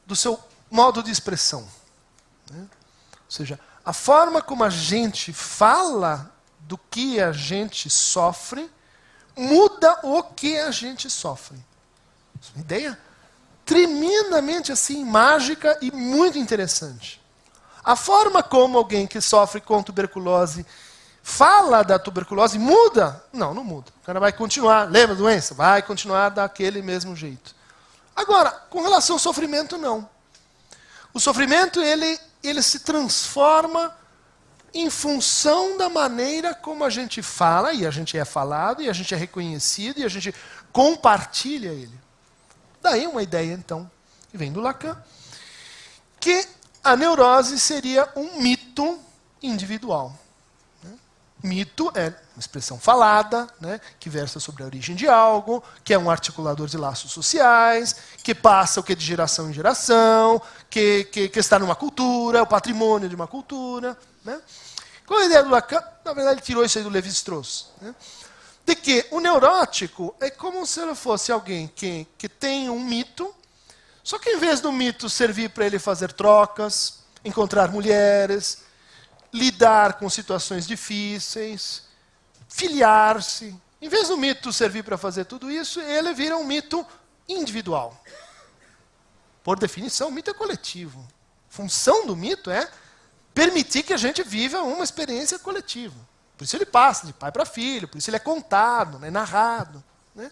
do seu modo de expressão. Né? Ou seja, a forma como a gente fala do que a gente sofre muda o que a gente sofre. Uma ideia tremendamente assim, mágica e muito interessante. A forma como alguém que sofre com tuberculose fala da tuberculose muda? Não, não muda. O cara vai continuar, lembra a doença? Vai continuar daquele mesmo jeito. Agora, com relação ao sofrimento, não. O sofrimento, ele se transforma em função da maneira como a gente fala, e a gente é falado, e a gente é reconhecido, e a gente compartilha ele. Daí uma ideia, então, que vem do Lacan, que a neurose seria um mito individual. Né? Mito é uma expressão falada, né, que versa sobre a origem de algo, que é um articulador de laços sociais, que passa o que de geração em geração, que está numa cultura, o patrimônio de uma cultura. Né? Qual é a ideia do Lacan? Na verdade, ele tirou isso aí do Lévi-Strauss. Né? De que o neurótico é como se ele fosse alguém que tem um mito, só que em vez do mito servir para ele fazer trocas, encontrar mulheres, lidar com situações difíceis, filiar-se. Em vez do mito servir para fazer tudo isso, ele vira um mito individual. Por definição, o mito é coletivo. A função do mito é permitir que a gente viva uma experiência coletiva. Por isso ele passa de pai para filho, por isso ele é contado, né, narrado. Né?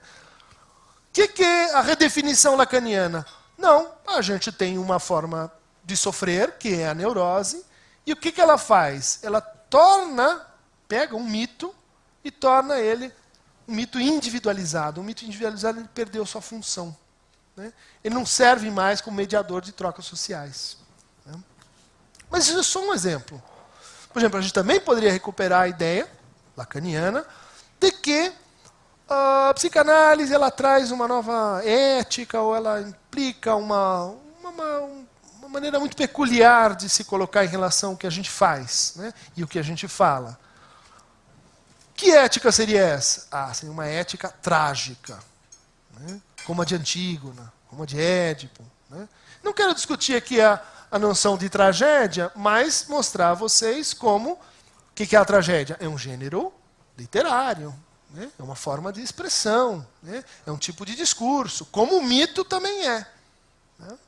O que é a redefinição lacaniana? Não, a gente tem uma forma de sofrer, que é a neurose, e o que ela faz? Ela pega um mito e torna ele um mito individualizado. Um mito individualizado, ele perdeu sua função. Né? Ele não serve mais como mediador de trocas sociais. Né? Mas isso é só um exemplo. Por exemplo, a gente também poderia recuperar a ideia lacaniana de que a psicanálise ela traz uma nova ética, ou ela implica uma maneira muito peculiar de se colocar em relação ao que a gente faz, né? E o que a gente fala. Que ética seria essa? Seria uma ética trágica, né? Como a de Antígona, como a de Édipo. Né? Não quero discutir aqui a noção de tragédia, mas mostrar a vocês como o que é a tragédia? É um gênero literário, né? É uma forma de expressão, né? É um tipo de discurso, como o mito também é. Né?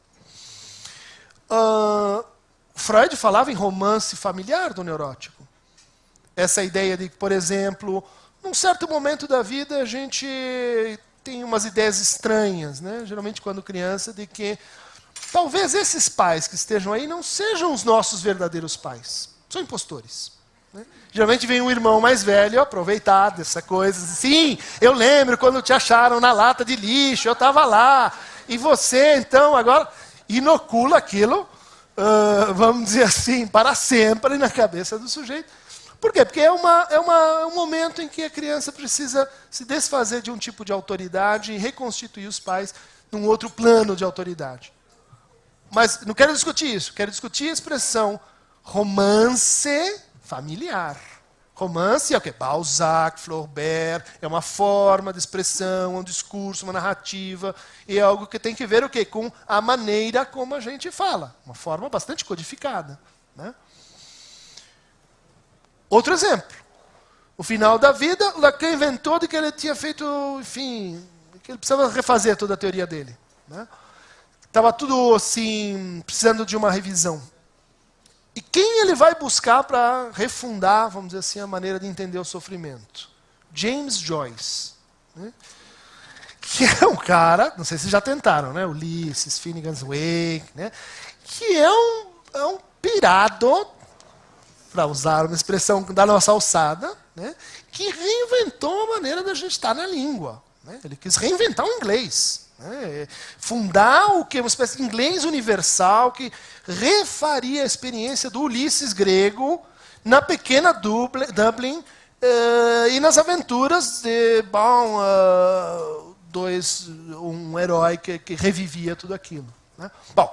Freud falava em romance familiar do neurótico. Essa ideia de que, por exemplo, num certo momento da vida a gente tem umas ideias estranhas, né? Geralmente quando criança, de que talvez esses pais que estejam aí não sejam os nossos verdadeiros pais. São impostores. Né? Geralmente vem um irmão mais velho aproveitar dessa coisa. Sim, eu lembro quando te acharam na lata de lixo, eu estava lá. E você, então, agora inocula aquilo, vamos dizer assim, para sempre na cabeça do sujeito. Por quê? Porque é um momento em que a criança precisa se desfazer de um tipo de autoridade e reconstituir os pais num outro plano de autoridade. Mas não quero discutir isso. Quero discutir a expressão romance familiar. Romance é o quê? Balzac, Flaubert, é uma forma de expressão, um discurso, uma narrativa, e é algo que tem que ver o quê? Com a maneira como a gente fala. Uma forma bastante codificada. Né? Outro exemplo. No final da vida, Lacan inventou de que ele tinha feito, enfim, que ele precisava refazer toda a teoria dele. Né? Estava tudo assim, precisando de uma revisão. E quem ele vai buscar para refundar, vamos dizer assim, a maneira de entender o sofrimento? James Joyce. Né? Que é um cara, não sei se já tentaram, né? Ulisses, Finnegan's Wake, né? Que é um pirado, para usar uma expressão da nossa alçada, né? Que reinventou a maneira da gente estar na língua. Né? Ele quis reinventar o inglês. Fundar o que uma espécie de inglês universal que refaria a experiência do Ulisses grego na pequena Dublin e nas aventuras de um herói que revivia tudo aquilo. Né? Bom,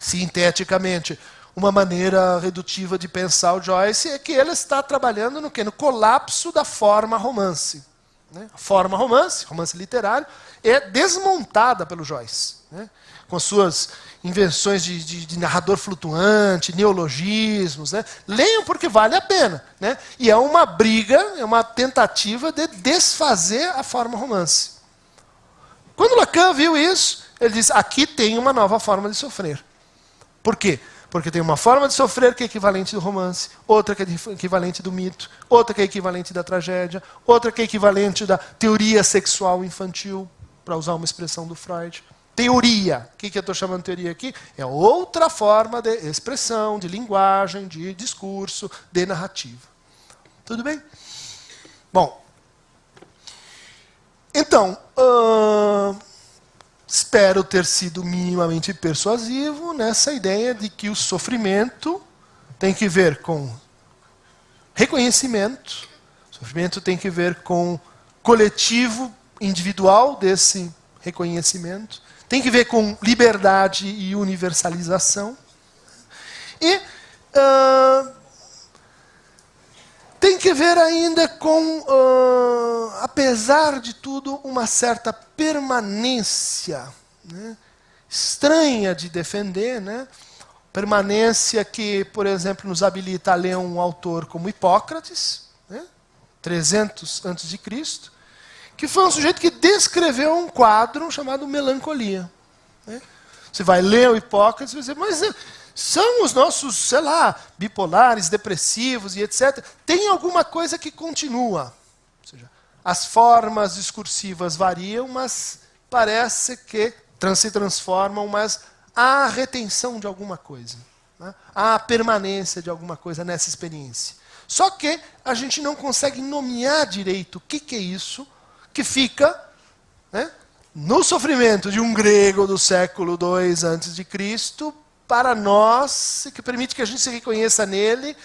sinteticamente, uma maneira redutiva de pensar o Joyce é que ele está trabalhando no quê? No colapso da forma romance. Né? A forma romance literário, é desmontada pelo Joyce, né? Com as suas invenções de narrador flutuante, neologismos. Né? Leiam porque vale a pena. Né? E é uma briga, é uma tentativa de desfazer a forma romance. Quando Lacan viu isso, ele disse, aqui tem uma nova forma de sofrer. Por quê? Porque tem uma forma de sofrer que é equivalente do romance, outra que é equivalente do mito, outra que é equivalente da tragédia, outra que é equivalente da teoria sexual infantil, para usar uma expressão do Freud. Teoria. O que eu estou chamando de teoria aqui? É outra forma de expressão, de linguagem, de discurso, de narrativa. Tudo bem? Bom. Então, espero ter sido minimamente persuasivo nessa ideia de que o sofrimento tem que ver com reconhecimento, o sofrimento tem que ver com coletivo, individual desse reconhecimento, tem que ver com liberdade e universalização, e tem que ver ainda com, apesar de tudo, uma certa permanência, né, estranha de defender, né, permanência que, por exemplo, nos habilita a ler um autor como Hipócrates, né, 300 a.C., que foi um sujeito que descreveu um quadro chamado Melancolia. Né? Você vai ler o Hipócrates e vai dizer, mas são os nossos, sei lá, bipolares, depressivos e etc. Tem alguma coisa que continua. Ou seja, as formas discursivas variam, mas parece que se transformam, mas há retenção de alguma coisa. Né? Há a permanência de alguma coisa nessa experiência. Só que a gente não consegue nomear direito o que é isso que fica, né, no sofrimento de um grego do século II a.C., para nós, que permite que a gente se reconheça nele,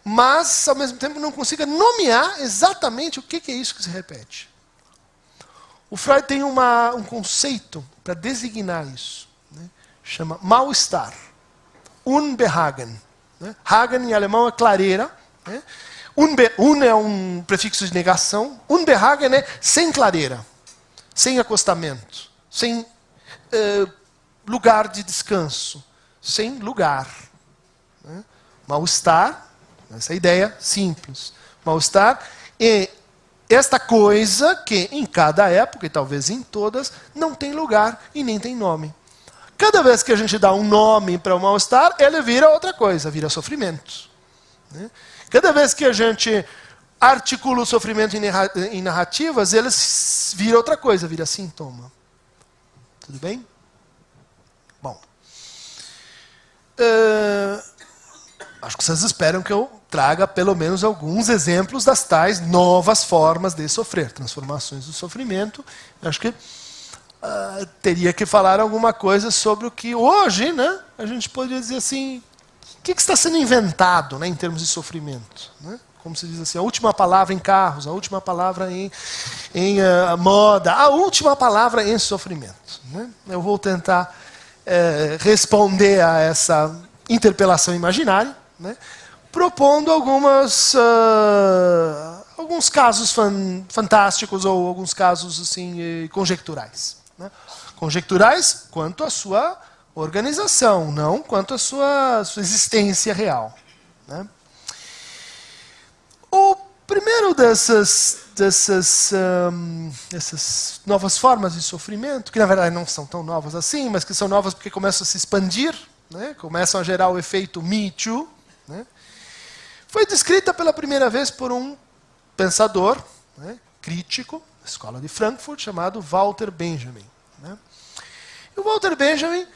mas, ao mesmo tempo, não consiga nomear exatamente o que é isso que se repete. O Freud tem um conceito para designar isso. Né? Chama mal-estar. Unbehagen. Né? Hagen, em alemão, é clareira. Né? Un é um prefixo de negação. Unbehagen é sem clareira, sem acostamento, sem lugar de descanso, sem lugar. Né? Mal-estar, essa ideia simples. Mal-estar é esta coisa que em cada época, e talvez em todas, não tem lugar e nem tem nome. Cada vez que a gente dá um nome para o mal-estar, ele vira outra coisa, vira sofrimento. Né? Cada vez que a gente articula o sofrimento em narrativas, ele vira outra coisa, vira sintoma. Tudo bem? Bom. Acho que vocês esperam que eu traga pelo menos alguns exemplos das tais novas formas de sofrer, transformações do sofrimento. Acho que teria que falar alguma coisa sobre o que hoje, né, a gente poderia dizer assim, o que está sendo inventado, né, em termos de sofrimento. Né? Como se diz assim, a última palavra em carros, a última palavra em moda, a última palavra em sofrimento. Né? Eu vou tentar responder a essa interpelação imaginária, né, propondo alguns casos fantásticos ou alguns casos assim, conjecturais. Né? Conjecturais quanto à sua organização, não quanto à sua existência real. Né? O primeiro dessas novas formas de sofrimento, que na verdade não são tão novas assim, mas que são novas porque começam a se expandir, né? Começam a gerar o efeito Me Too, né? Foi descrita pela primeira vez por um pensador, né, crítico, da escola de Frankfurt, chamado Walter Benjamin. Né? E o Walter Benjamin,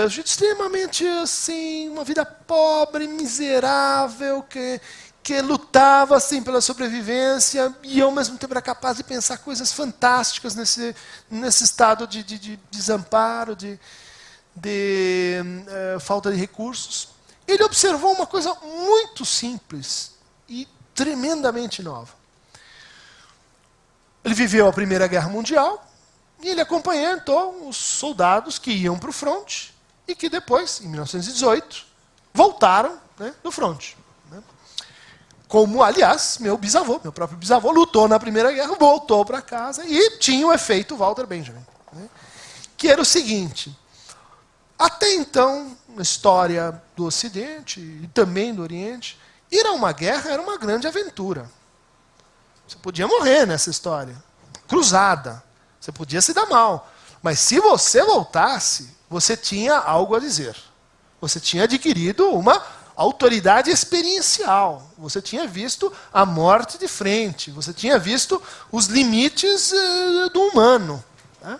gente extremamente assim, uma vida pobre, miserável, que lutava assim, pela sobrevivência e ao mesmo tempo era capaz de pensar coisas fantásticas nesse estado de desamparo, de falta de recursos. Ele observou uma coisa muito simples e tremendamente nova. Ele viveu a Primeira Guerra Mundial e ele acompanhou então, os soldados que iam para o fronte e que depois, em 1918, voltaram, né, do fronte. Né? Como, aliás, meu próprio bisavô, lutou na Primeira Guerra, voltou para casa e tinha o efeito Walter Benjamin. Né? Que era o seguinte: até então, na história do Ocidente e também do Oriente, ir a uma guerra era uma grande aventura. Você podia morrer nessa história. Cruzada. Você podia se dar mal. Mas se você voltasse, você tinha algo a dizer. Você tinha adquirido uma autoridade experiencial. Você tinha visto a morte de frente. Você tinha visto os limites do humano. Né?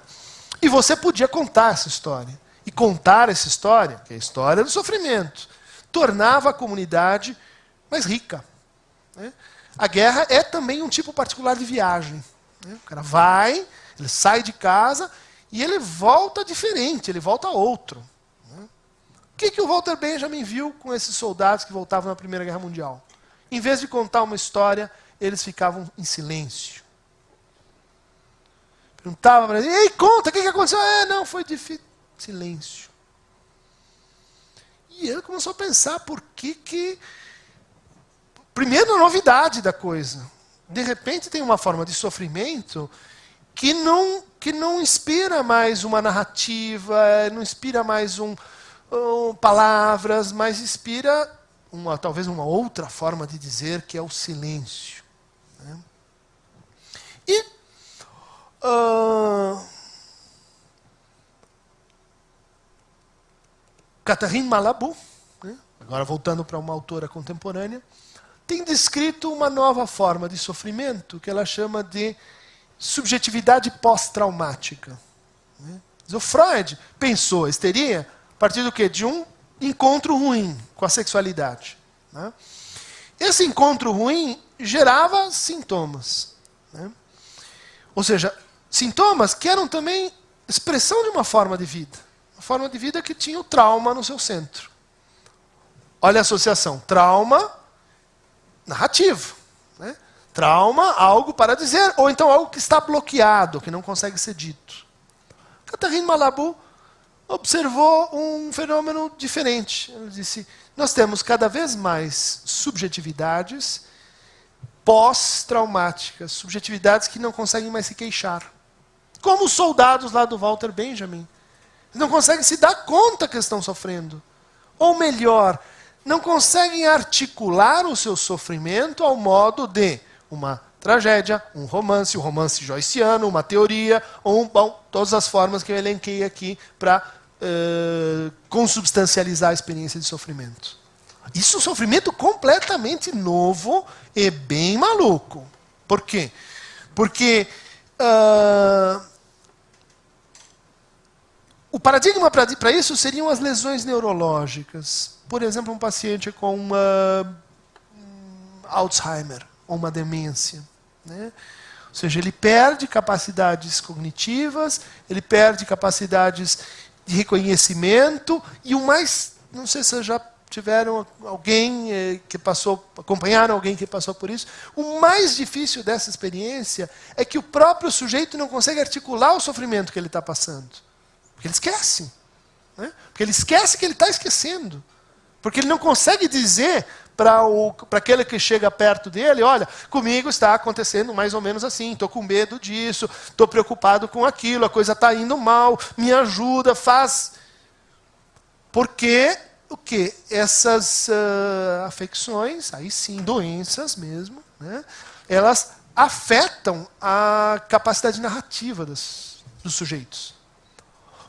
E você podia contar essa história. E contar essa história, que é a história do sofrimento, tornava a comunidade mais rica. Né? A guerra é também um tipo particular de viagem. Né? O cara vai, ele sai de casa e ele volta diferente, ele volta outro. Né? O que o Walter Benjamin viu com esses soldados que voltavam na Primeira Guerra Mundial? Em vez de contar uma história, eles ficavam em silêncio. Perguntava para ele, ei, conta, o que aconteceu? Não, foi difícil. Silêncio. E ele começou a pensar por que... Primeiro, a novidade da coisa. De repente tem uma forma de sofrimento que não inspira mais uma narrativa, não inspira mais palavras, mas inspira talvez uma outra forma de dizer, que é o silêncio. Né? E Catherine Malabou, né? Agora voltando para uma autora contemporânea, tem descrito uma nova forma de sofrimento que ela chama de subjetividade pós-traumática. Né? O Freud pensou a histeria a partir do quê? De um encontro ruim com a sexualidade. Né? Esse encontro ruim gerava sintomas. Né? Ou seja, sintomas que eram também expressão de uma forma de vida. Uma forma de vida que tinha o trauma no seu centro. Olha a associação. Trauma, narrativo. Né? Trauma, algo para dizer, ou então algo que está bloqueado, que não consegue ser dito. Catherine Malabou observou um fenômeno diferente. Ela disse, nós temos cada vez mais subjetividades pós-traumáticas, subjetividades que não conseguem mais se queixar. Como os soldados lá do Walter Benjamin. Eles não conseguem se dar conta que estão sofrendo. Ou melhor, não conseguem articular o seu sofrimento ao modo de uma tragédia, um romance joyciano, uma teoria, ou todas as formas que eu elenquei aqui para consubstancializar a experiência de sofrimento. Isso é um sofrimento completamente novo e bem maluco. Por quê? Porque o paradigma para isso seriam as lesões neurológicas. Por exemplo, um paciente com Alzheimer ou uma demência. Né? Ou seja, ele perde capacidades cognitivas, ele perde capacidades de reconhecimento, e o mais, não sei se vocês já tiveram alguém que acompanharam alguém que passou por isso, o mais difícil dessa experiência é que o próprio sujeito não consegue articular o sofrimento que ele está passando. Porque ele esquece. Né? Porque ele esquece que ele está esquecendo. Porque ele não consegue dizer para aquele que chega perto dele, olha, comigo está acontecendo mais ou menos assim, estou com medo disso, estou preocupado com aquilo, a coisa está indo mal, me ajuda, faz. Porque o quê? Essas afecções, aí sim, doenças mesmo, né, elas afetam a capacidade narrativa dos sujeitos.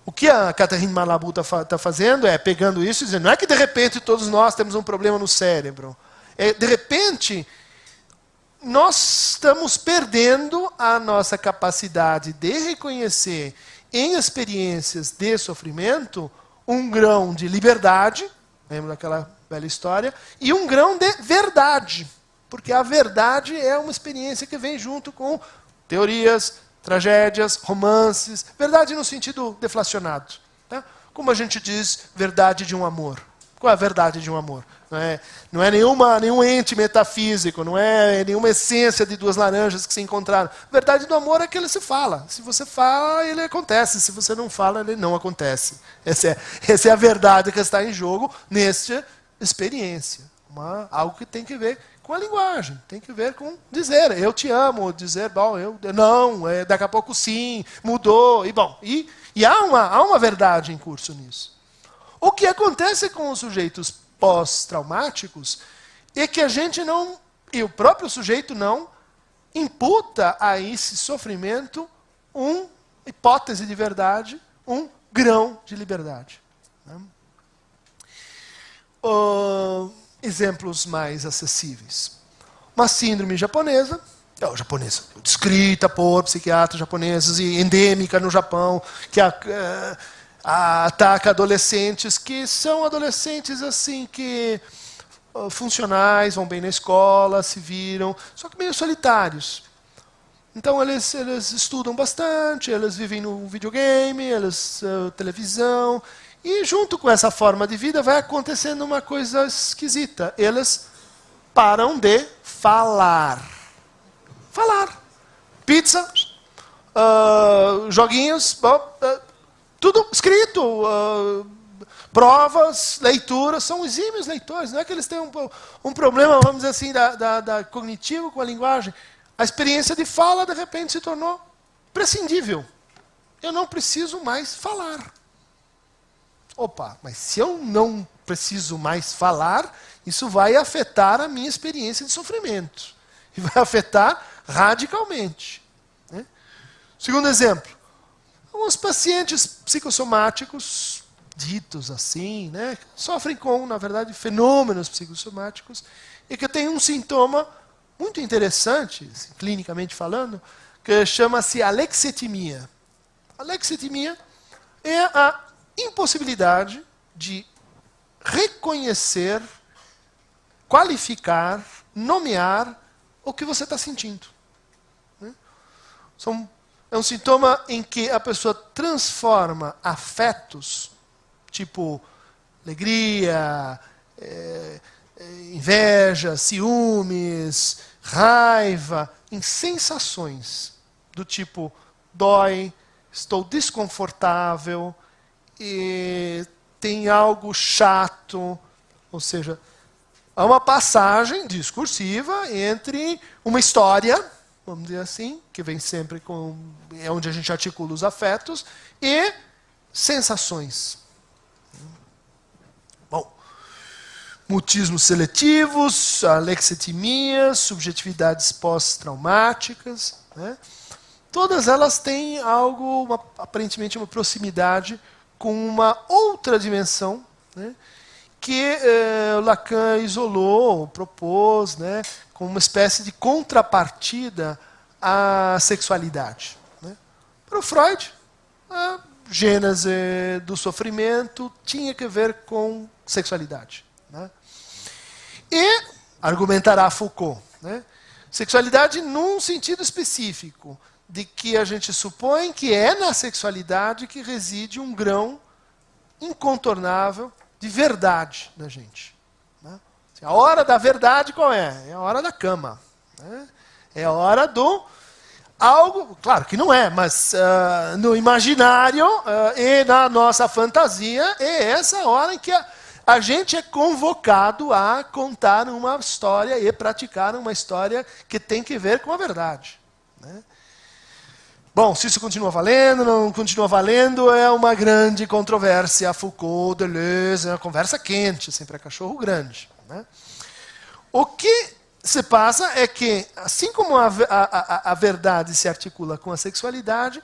O que a Catherine Malabou está fazendo é pegando isso e dizendo, não é que de repente todos nós temos um problema no cérebro. De repente, nós estamos perdendo a nossa capacidade de reconhecer em experiências de sofrimento um grão de liberdade, lembra daquela velha história, e um grão de verdade. Porque a verdade é uma experiência que vem junto com teorias, tragédias, romances, verdade no sentido deflacionado. Tá? Como a gente diz, verdade de um amor. Qual é a verdade de um amor? Não é nenhum ente metafísico, não é nenhuma essência de duas laranjas que se encontraram. A verdade do amor é que ele se fala. Se você fala, ele acontece. Se você não fala, ele não acontece. Essa é a verdade que está em jogo nesta experiência. Algo que tem que ver com a linguagem, tem que ver com dizer, eu te amo, dizer, bom, não, daqui a pouco sim, mudou, e há uma verdade em curso nisso. O que acontece com os sujeitos pós-traumáticos é que a gente não, e o próprio sujeito não, imputa a esse sofrimento uma hipótese de verdade, um grão de liberdade. Né? Exemplos mais acessíveis. Uma síndrome japonesa, descrita por psiquiatras japoneses e endêmica no Japão, que ataca adolescentes que são adolescentes assim que funcionais, vão bem na escola, se viram, só que meio solitários. Então eles estudam bastante, eles vivem no videogame, televisão. E junto com essa forma de vida vai acontecendo uma coisa esquisita. Eles param de falar. Falar. Pizza, joguinhos, tudo escrito. Provas, leituras, são exímios leitores. Não é que eles têm um problema, vamos dizer assim, da cognitivo com a linguagem. A experiência de fala, de repente, se tornou prescindível. Eu não preciso mais falar. Opa, mas se eu não preciso mais falar, isso vai afetar a minha experiência de sofrimento. E vai afetar radicalmente. Né? Segundo exemplo, alguns pacientes psicossomáticos, ditos assim, né, sofrem com, na verdade, fenômenos psicossomáticos e que têm um sintoma muito interessante, assim, clinicamente falando, que chama-se alexitimia. Alexitimia é a impossibilidade de reconhecer, qualificar, nomear o que você está sentindo. Né? É um sintoma em que a pessoa transforma afetos, tipo alegria, inveja, ciúmes, raiva, em sensações do tipo dói, estou desconfortável, e tem algo chato, ou seja, há uma passagem discursiva entre uma história, vamos dizer assim, que vem sempre com, é onde a gente articula os afetos, e sensações. Bom, mutismos seletivos, alexitimia, subjetividades pós-traumáticas, né? Todas elas têm algo, aparentemente uma proximidade com uma outra dimensão, né, que Lacan isolou, propôs, né, como uma espécie de contrapartida à sexualidade. Né. Para o Freud, a gênese do sofrimento tinha que ver com sexualidade. Né. E, argumentará Foucault, né, sexualidade num sentido específico, de que a gente supõe que é na sexualidade que reside um grão incontornável de verdade na gente. Né? A hora da verdade qual é? É a hora da cama. Né? É a hora do algo, claro que não é, mas no imaginário e na nossa fantasia é essa hora em que a gente é convocado a contar uma história e praticar uma história que tem que ver com a verdade. Né? Bom, se isso continua valendo, não continua valendo, é uma grande controvérsia. Foucault, Deleuze, é uma conversa quente, sempre é cachorro grande. Né? O que se passa é que, assim como a verdade se articula com a sexualidade,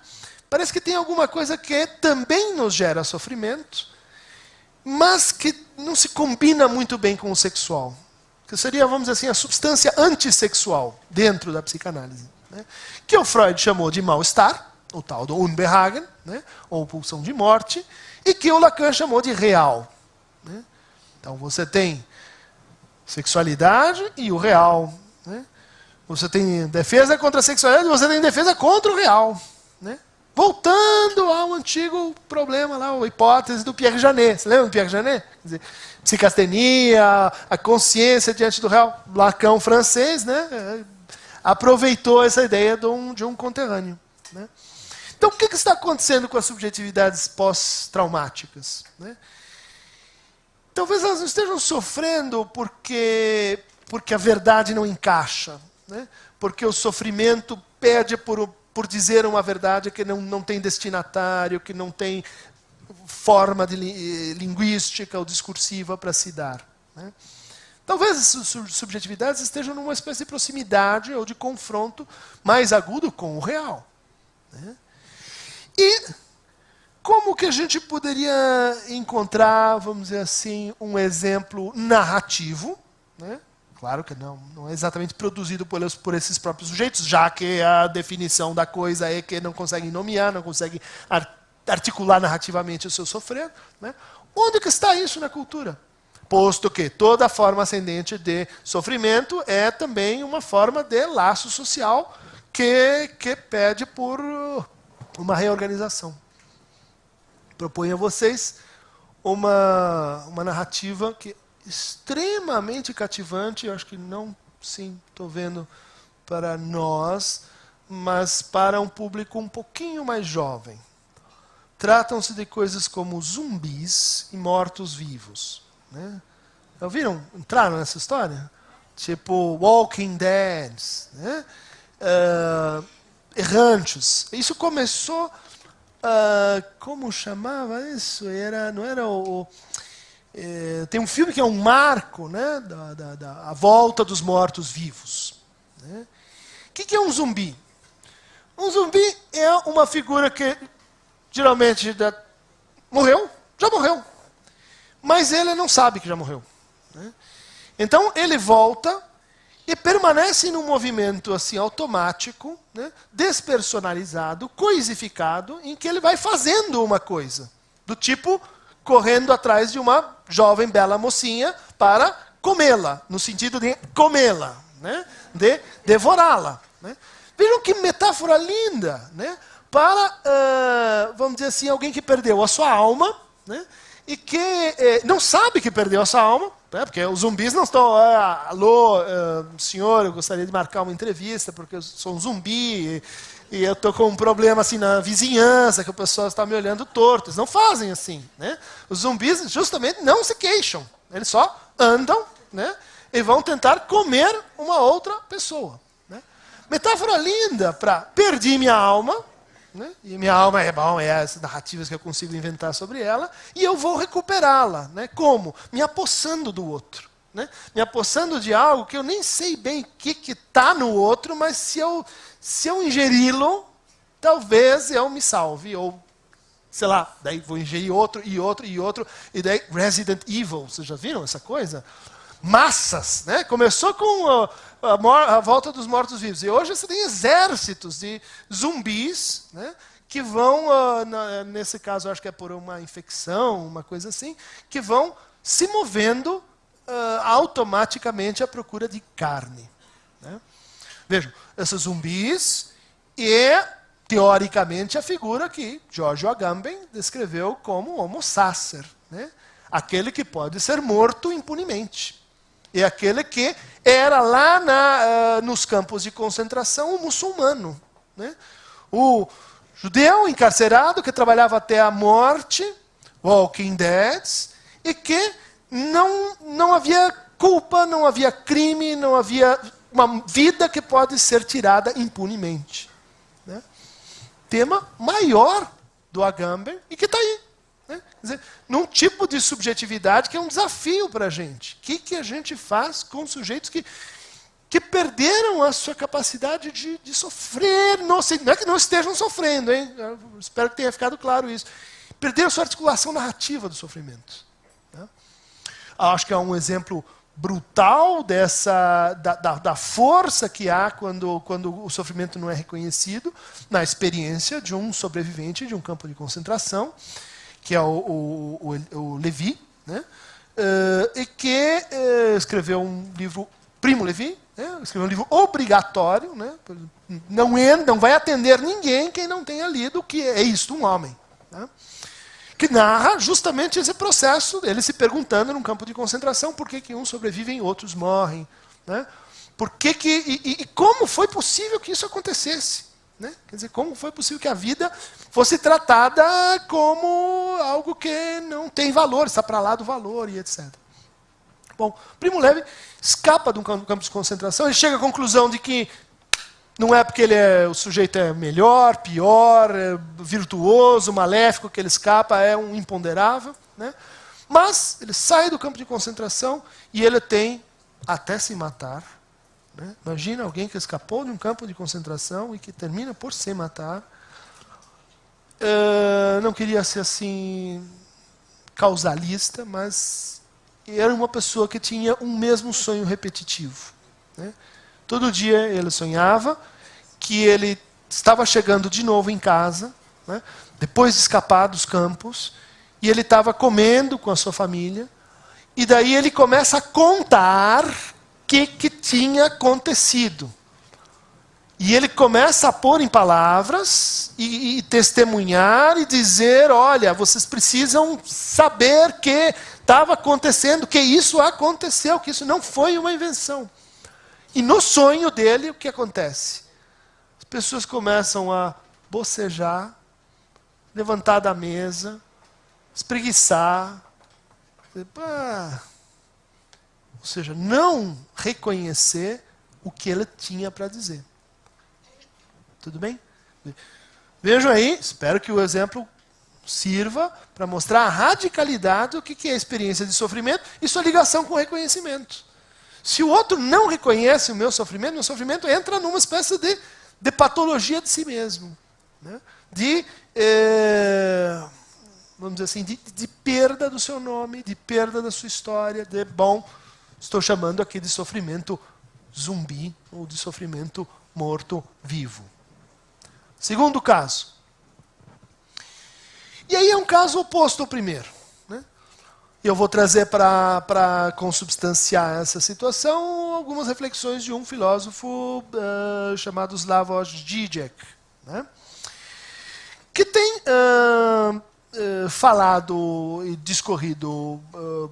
parece que tem alguma coisa que também nos gera sofrimento, mas que não se combina muito bem com o sexual. Que seria, vamos dizer assim, a substância antissexual dentro da psicanálise. Né? Que o Freud chamou de mal-estar, o tal do Unbehagen, né? Ou pulsão de morte, e que o Lacan chamou de real. Né? Então você tem sexualidade e o real. Né? Você tem defesa contra a sexualidade e você tem defesa contra o real. Né? Voltando ao antigo problema lá, a hipótese do Pierre Janet. Você lembra do Pierre Janet? Quer dizer, psicastenia, a consciência diante do real. Lacan francês, né? Aproveitou essa ideia de um conterrâneo. Né? Então, o que está acontecendo com as subjetividades pós-traumáticas? Né? Talvez elas não estejam sofrendo porque a verdade não encaixa. Né? Porque o sofrimento pede por dizer uma verdade que não tem destinatário, que não tem forma linguística ou discursiva para se dar. Né? Talvez essas subjetividades estejam numa espécie de proximidade ou de confronto mais agudo com o real. Né? E como que a gente poderia encontrar, vamos dizer assim, um exemplo narrativo, né? Claro que não é exatamente produzido por esses próprios sujeitos, já que a definição da coisa é que não conseguem nomear, não conseguem articular narrativamente o seu sofrer. Né? Onde que está isso na cultura? Posto que toda forma ascendente de sofrimento é também uma forma de laço social que pede por uma reorganização. Proponho a vocês uma narrativa que é extremamente cativante, eu acho que não, sim, estou vendo para nós, mas para um público um pouquinho mais jovem. Tratam-se de coisas como zumbis e mortos-vivos. Né? Já ouviram? Entraram nessa história? Tipo Walking Dead, né? Errantes. Isso começou como chamava isso? Não era tem um filme que é um marco, né, a volta dos mortos-vivos. Né? O que é um zumbi? Um zumbi é uma figura que geralmente já morreu, mas ele não sabe que já morreu. Né? Então ele volta e permanece num movimento assim automático, né, despersonalizado, coisificado, em que ele vai fazendo uma coisa, do tipo correndo atrás de uma jovem bela mocinha para comê-la, no sentido de comê-la, né, de devorá-la. Né. Vejam que metáfora linda, né, para, vamos dizer assim, alguém que perdeu a sua alma, né, e que não sabe que perdeu a sua alma, né, porque os zumbis não estão, alô, senhor, eu gostaria de marcar uma entrevista, porque eu sou um zumbi, e eu estou com um problema assim na vizinhança, que o pessoal está me olhando torto. Eles não fazem assim. Né? Os zumbis justamente não se queixam. Eles só andam, né, e vão tentar comer uma outra pessoa. Né? Metáfora linda para perdi minha alma, né? E minha alma é as narrativas que eu consigo inventar sobre ela, e eu vou recuperá-la. Né? Como? Me apossando do outro. Né? Me apossando de algo que eu nem sei bem o que está no outro, mas se eu ingeri-lo, talvez eu me salve. Ou, sei lá, daí vou ingerir outro, e outro, e outro, e daí Resident Evil, vocês já viram essa coisa? Massas, né? Começou com a volta dos mortos-vivos. E hoje você tem exércitos de zumbis, né, que vão, nesse caso acho que é por uma infecção, uma coisa assim, que vão se movendo automaticamente à procura de carne. Né? Vejam, esses zumbis é, teoricamente, a figura que Giorgio Agamben descreveu como Homo sacer. Né? Aquele que pode ser morto impunemente. É aquele que era lá nos campos de concentração o muçulmano. Né? O judeu encarcerado que trabalhava até a morte, Walking Dead, e que não havia culpa, não havia crime, não havia uma vida que pode ser tirada impunemente. Né? Tema maior do Agamben e que está aí. Né? Quer dizer, num tipo de subjetividade que é um desafio para a gente. O que a gente faz com sujeitos que perderam a sua capacidade de sofrer? Não é que não estejam sofrendo, hein? Eu espero que tenha ficado claro isso. Perderam a sua articulação narrativa do sofrimento. Né? Acho que é um exemplo brutal da força que há quando o sofrimento não é reconhecido na experiência de um sobrevivente de um campo de concentração, que é o Levi, né? E que escreveu um livro, Primo Levi, né? Escreveu um livro obrigatório, né? Não vai atender ninguém quem não tenha lido o que é isto, um homem. Né? Que narra justamente esse processo dele se perguntando num campo de concentração por que uns sobrevivem e outros morrem. Né? E como foi possível que isso acontecesse? Né? Quer dizer, como foi possível que a vida fosse tratada como algo que não tem valor, está para lá do valor e etc. Bom, Primo Levi escapa de um campo de concentração, ele chega à conclusão de que não é porque o sujeito é melhor, pior, virtuoso, maléfico, que ele escapa, é um imponderável. Né? Mas ele sai do campo de concentração e ele tem até se matar. Né? Imagina alguém que escapou de um campo de concentração e que termina por se matar. Não queria ser assim causalista, mas era uma pessoa que tinha um mesmo sonho repetitivo. Né? Todo dia ele sonhava que ele estava chegando de novo em casa, né, depois de escapar dos campos, e ele estava comendo com a sua família, e daí ele começa a contar o que tinha acontecido. E ele começa a pôr em palavras, e testemunhar, e dizer, olha, vocês precisam saber que estava acontecendo, que isso aconteceu, que isso não foi uma invenção. E no sonho dele, o que acontece? As pessoas começam a bocejar, levantar da mesa, espreguiçar, ou seja, não reconhecer o que ele tinha para dizer. Tudo bem? Vejam aí, espero que o exemplo sirva para mostrar a radicalidade do que é a experiência de sofrimento e sua ligação com o reconhecimento. Se o outro não reconhece o meu sofrimento entra numa espécie de patologia de si mesmo. Né? Vamos dizer assim, de perda do seu nome, de perda da sua história, estou chamando aqui de sofrimento zumbi ou de sofrimento morto-vivo. Segundo caso. E aí é um caso oposto ao primeiro. Né? Eu vou trazer para consubstanciar essa situação algumas reflexões de um filósofo chamado Slavoj Žižek, né? Que tem falado e discorrido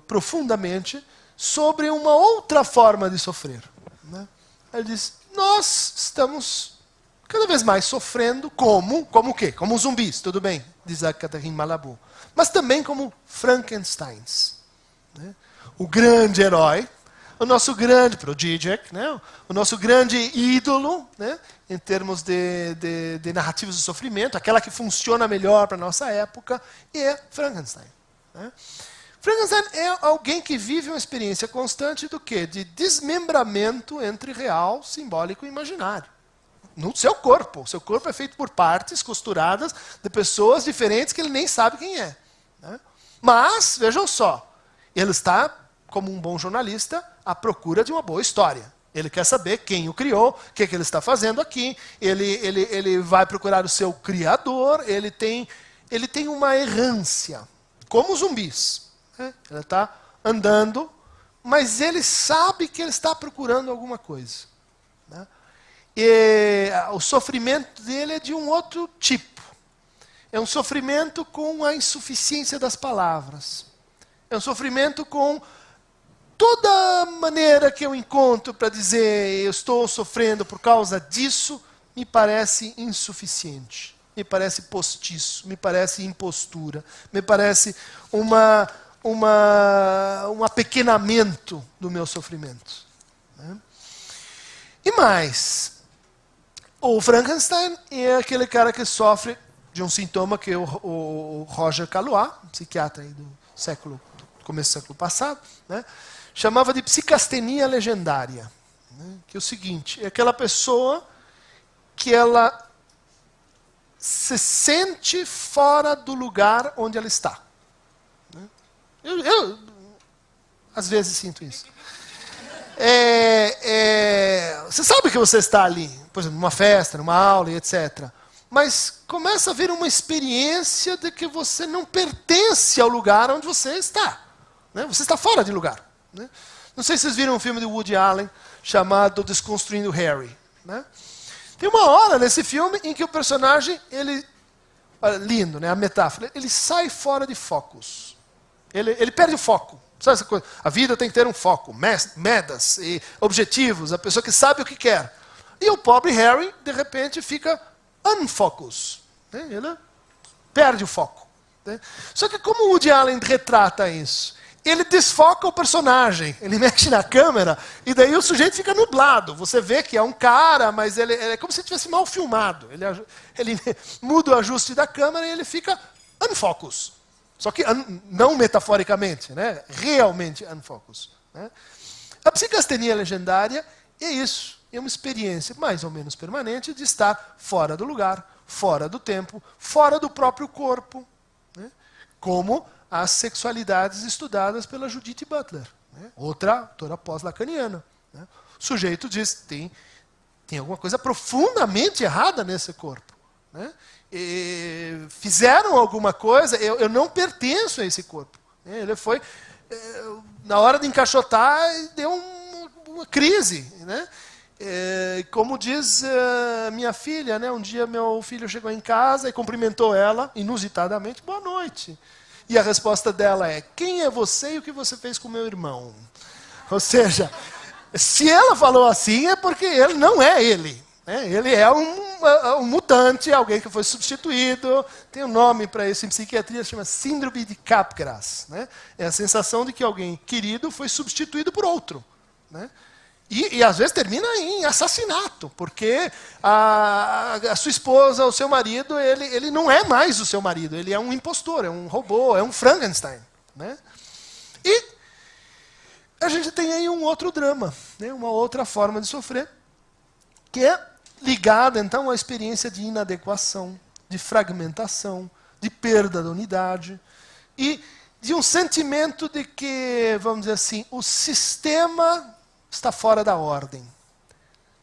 profundamente sobre uma outra forma de sofrer. Né? Ele diz, nós estamos cada vez mais sofrendo como o quê? Como zumbis, tudo bem, diz a Catherine Malabou. Mas também como Frankensteins. Né? O grande herói, o nosso grande, para o Žižek, né? O nosso grande ídolo, né? Em termos de narrativas de sofrimento, aquela que funciona melhor para a nossa época, é Frankenstein. Né? Frankenstein é alguém que vive uma experiência constante do quê? De desmembramento entre real, simbólico e imaginário. No seu corpo. O seu corpo é feito por partes costuradas de pessoas diferentes que ele nem sabe quem é. Né? Mas, vejam só, ele está, como um bom jornalista, à procura de uma boa história. Ele quer saber quem o criou, o que ele está fazendo aqui, ele vai procurar o seu criador, ele tem uma errância, como os zumbis. Né? Ele está andando, mas ele sabe que ele está procurando alguma coisa. Né? E o sofrimento dele é de um outro tipo. É um sofrimento com a insuficiência das palavras. É um sofrimento com toda maneira que eu encontro para dizer eu estou sofrendo por causa disso, me parece insuficiente. Me parece postiço, me parece impostura, me parece um apequenamento do meu sofrimento. Né? E mais, o Frankenstein é aquele cara que sofre de um sintoma que o Roger Caillois, um psiquiatra aí do começo do século passado, né, chamava de psicastenia legendária. Né, que é o seguinte, é aquela pessoa que ela se sente fora do lugar onde ela está. Né. Eu às vezes sinto isso. Você sabe que você está ali, por exemplo, numa festa, numa aula, etc. Mas começa a vir uma experiência de que você não pertence ao lugar onde você está. Né? Você está fora de lugar. Né? Não sei se vocês viram um filme de Woody Allen chamado Desconstruindo Harry. Né? Tem uma hora nesse filme em que o personagem, lindo, né, a metáfora, ele sai fora de focos. Ele perde o foco. Sabe essa coisa? A vida tem que ter um foco, metas e objetivos, a pessoa que sabe o que quer. E o pobre Harry, de repente, fica unfocus. Né? Ele perde o foco. Né? Só que como o Woody Allen retrata isso? Ele desfoca o personagem, ele mexe na câmera, e daí o sujeito fica nublado. Você vê que é um cara, mas ele é como se tivesse mal filmado. Ele muda o ajuste da câmera e ele fica unfocus. Só que não metaforicamente, né? Realmente unfocus. Né? A psicastenia legendária é isso. É uma experiência mais ou menos permanente de estar fora do lugar, fora do tempo, fora do próprio corpo. Né? Como as sexualidades estudadas pela Judith Butler, né? Outra autora pós-lacaniana. Né? O sujeito diz que tem alguma coisa profundamente errada nesse corpo. Né? Fizeram alguma coisa, eu não pertenço a esse corpo. Ele foi, na hora de encaixotar, deu uma crise. Né? Como diz minha filha, né? Um dia meu filho chegou em casa e cumprimentou ela, inusitadamente, boa noite. E a resposta dela é, quem é você e o que você fez com meu irmão? Ou seja, se ela falou assim é porque ele não é ele. Ele é um mutante, alguém que foi substituído. Tem um nome para isso em psiquiatria, se chama síndrome de Capgras. Né? É a sensação de que alguém querido foi substituído por outro. Né? E às vezes termina em assassinato, porque a sua esposa, o seu marido, ele não é mais o seu marido, ele é um impostor, é um robô, é um Frankenstein. Né? E a gente tem aí um outro drama, né? Uma outra forma de sofrer, que é ligada então à experiência de inadequação, de fragmentação, de perda da unidade e de um sentimento de que, vamos dizer assim, o sistema está fora da ordem.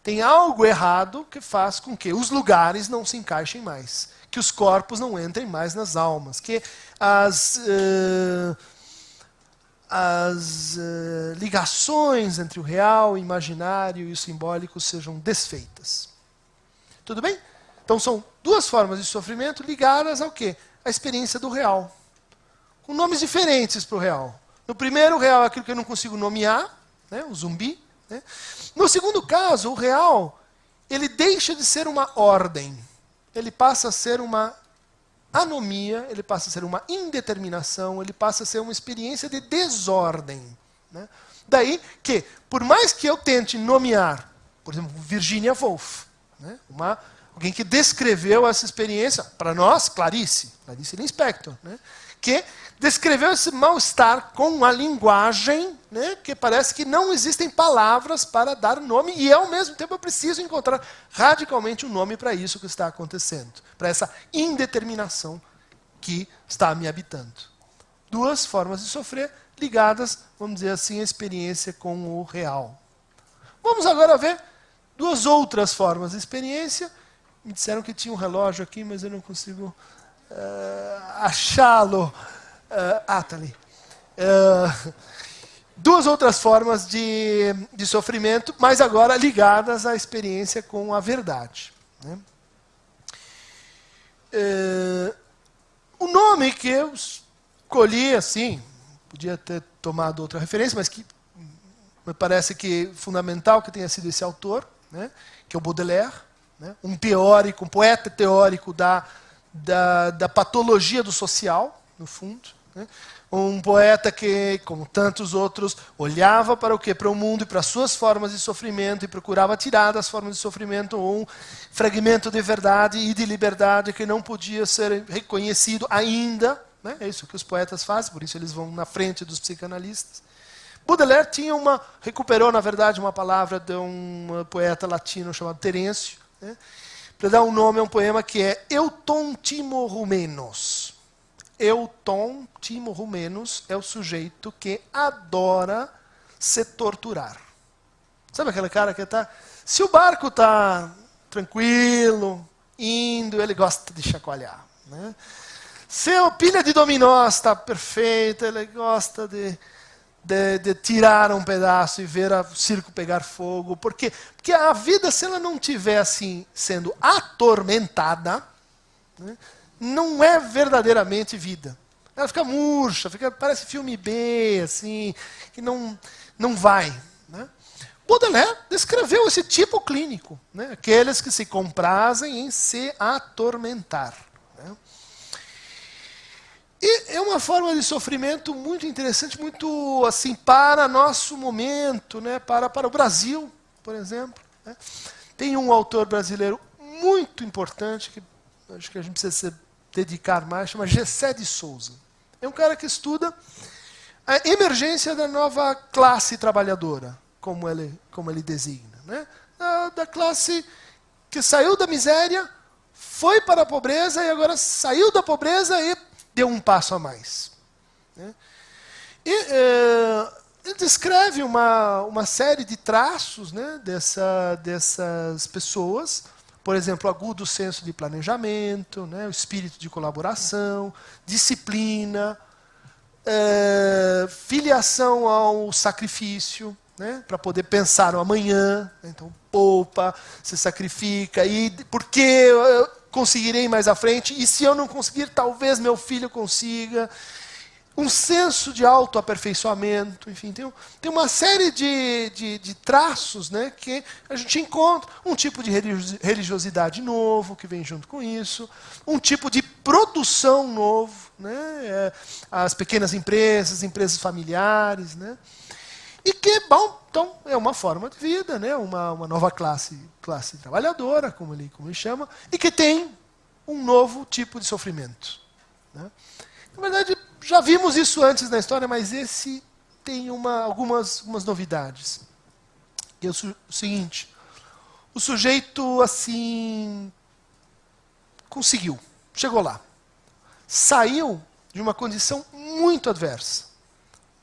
Tem algo errado que faz com que os lugares não se encaixem mais, que os corpos não entrem mais nas almas, que as ligações entre o real, o imaginário e o simbólico sejam desfeitas. Tudo bem? Então são duas formas de sofrimento ligadas ao quê? À experiência do real. Com nomes diferentes para o real. No primeiro, o real é aquilo que eu não consigo nomear, né, o zumbi. Né? No segundo caso, o real, ele deixa de ser uma ordem. Ele passa a ser uma anomia, ele passa a ser uma indeterminação, ele passa a ser uma experiência de desordem. Né? Daí que, por mais que eu tente nomear, por exemplo, Virginia Woolf, né? Alguém que descreveu essa experiência, para nós, Clarice Lispector, né? Que descreveu esse mal-estar com a linguagem, né? Que parece que não existem palavras para dar nome, e ao mesmo tempo eu preciso encontrar radicalmente um nome para isso que está acontecendo, para essa indeterminação que está me habitando. Duas formas de sofrer ligadas, vamos dizer assim, à experiência com o real. Vamos agora ver duas outras formas de experiência. Me disseram que tinha um relógio aqui, mas eu não consigo achá-lo. Tá ali. Duas outras formas de sofrimento, mas agora ligadas à experiência com a verdade. Né? O nome que eu escolhi, assim, podia ter tomado outra referência, mas que me parece que é fundamental que tenha sido esse autor, né, que é o Baudelaire, né, um teórico, um poeta teórico da patologia do social, no fundo. Né, um poeta que, como tantos outros, olhava para o quê? Para o mundo e para as suas formas de sofrimento e procurava tirar das formas de sofrimento um fragmento de verdade e de liberdade que não podia ser reconhecido ainda. Né, é isso que os poetas fazem, por isso eles vão na frente dos psicanalistas. Baudelaire recuperou, na verdade, uma palavra de um poeta latino chamado Terêncio, né, para dar um nome a um poema que é Euton Timorumenos. Euton Timorumenos é o sujeito que adora se torturar. Sabe aquele cara que está... Se o barco está tranquilo, indo, ele gosta de chacoalhar. Né? Se a pilha de dominós está perfeita, ele gosta de tirar um pedaço e ver o circo pegar fogo. Por quê? Porque a vida, se ela não estiver assim, sendo atormentada, né, não é verdadeiramente vida. Ela fica murcha, parece filme B, assim, que não vai. Né? Baudelaire descreveu esse tipo clínico, né, aqueles que se comprazem em se atormentar. Né? E é uma forma de sofrimento muito interessante, muito assim para nosso momento, né? Para o Brasil, por exemplo. Né? Tem um autor brasileiro muito importante, que acho que a gente precisa se dedicar mais, chama Gessé de Souza. É um cara que estuda a emergência da nova classe trabalhadora, como ele designa. Né? Da classe que saiu da miséria, foi para a pobreza e agora saiu da pobreza e deu um passo a mais. Né? E ele descreve uma série de traços, né, dessas pessoas, por exemplo, agudo senso de planejamento, né, o espírito de colaboração, disciplina, filiação ao sacrifício, né, para poder pensar no amanhã. Então, poupa, se sacrifica, e porque eu conseguirei mais à frente, e se eu não conseguir, talvez meu filho consiga. Um senso de autoaperfeiçoamento, enfim, tem uma série de traços, né, que a gente encontra. Um tipo de religiosidade novo que vem junto com isso, um tipo de produção novo, né, as pequenas empresas familiares. Né, E que, bom, então é uma forma de vida, né? Uma nova classe trabalhadora, como ele chama, e que tem um novo tipo de sofrimento. Né? Na verdade, já vimos isso antes na história, mas esse tem algumas novidades. Que é o seguinte, o sujeito, assim, conseguiu, chegou lá. Saiu de uma condição muito adversa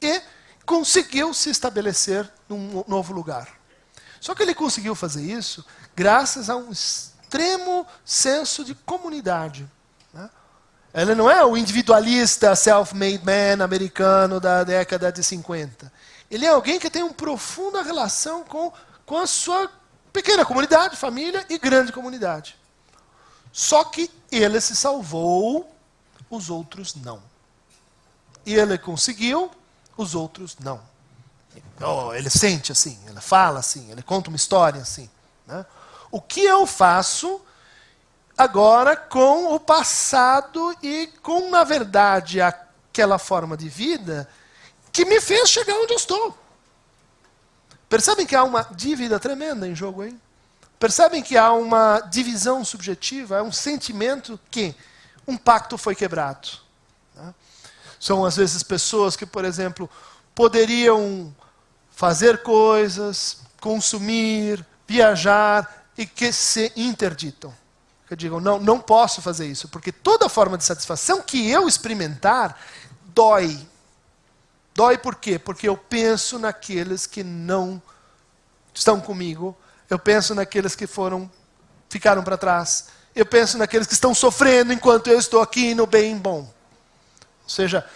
e conseguiu se estabelecer num novo lugar. Só que ele conseguiu fazer isso graças a um extremo senso de comunidade. Né? Ele não é o individualista self-made man americano da década de 50. Ele é alguém que tem uma profunda relação com a sua pequena comunidade, família e grande comunidade. Só que ele se salvou, os outros não. Ele conseguiu, os outros não. Ele sente assim, ele fala assim, ele conta uma história assim. Né? O que eu faço agora com o passado e com, na verdade, aquela forma de vida que me fez chegar onde eu estou? Percebem que há uma dívida tremenda em jogo, hein? Percebem que há uma divisão subjetiva, há um sentimento que um pacto foi quebrado. Né? São, às vezes, pessoas que, por exemplo, poderiam fazer coisas, consumir, viajar e que se interditam. Que digam, não posso fazer isso, porque toda forma de satisfação que eu experimentar dói. Dói por quê? Porque eu penso naqueles que não estão comigo, eu penso naqueles que ficaram para trás, eu penso naqueles que estão sofrendo enquanto eu estou aqui no bem bom. Ou seja,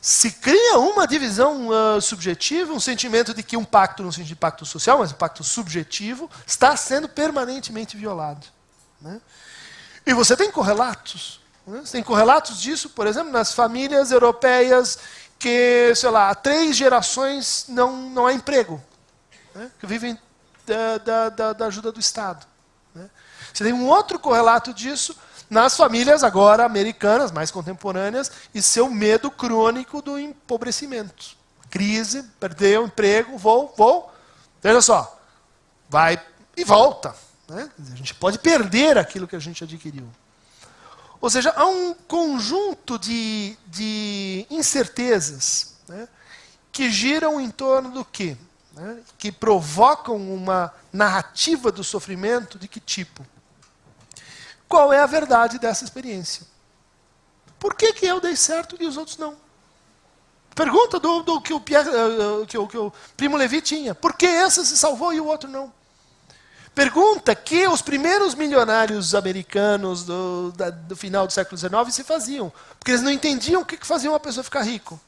se cria uma divisão subjetiva, um sentimento de que um pacto, não sentido de pacto social, mas um pacto subjetivo, está sendo permanentemente violado. Né? E você tem correlatos. Né? Você tem correlatos disso, por exemplo, nas famílias europeias que, sei lá, há 3 gerações não há emprego. Né? Que vivem da ajuda do Estado. Né? Você tem um outro correlato disso nas famílias agora americanas, mais contemporâneas, e seu medo crônico do empobrecimento. Crise, perdeu o emprego, vou. Veja só, vai e volta. Né? A gente pode perder aquilo que a gente adquiriu. Ou seja, há um conjunto de incertezas, né, que giram em torno do quê? Né, que provocam uma narrativa do sofrimento de que tipo? Qual é a verdade dessa experiência? Por que eu dei certo e os outros não? Pergunta do que o Primo Levi tinha. Por que esse se salvou e o outro não? Pergunta que os primeiros milionários americanos do final do século XIX se faziam. Porque eles não entendiam o que fazia uma pessoa ficar rico.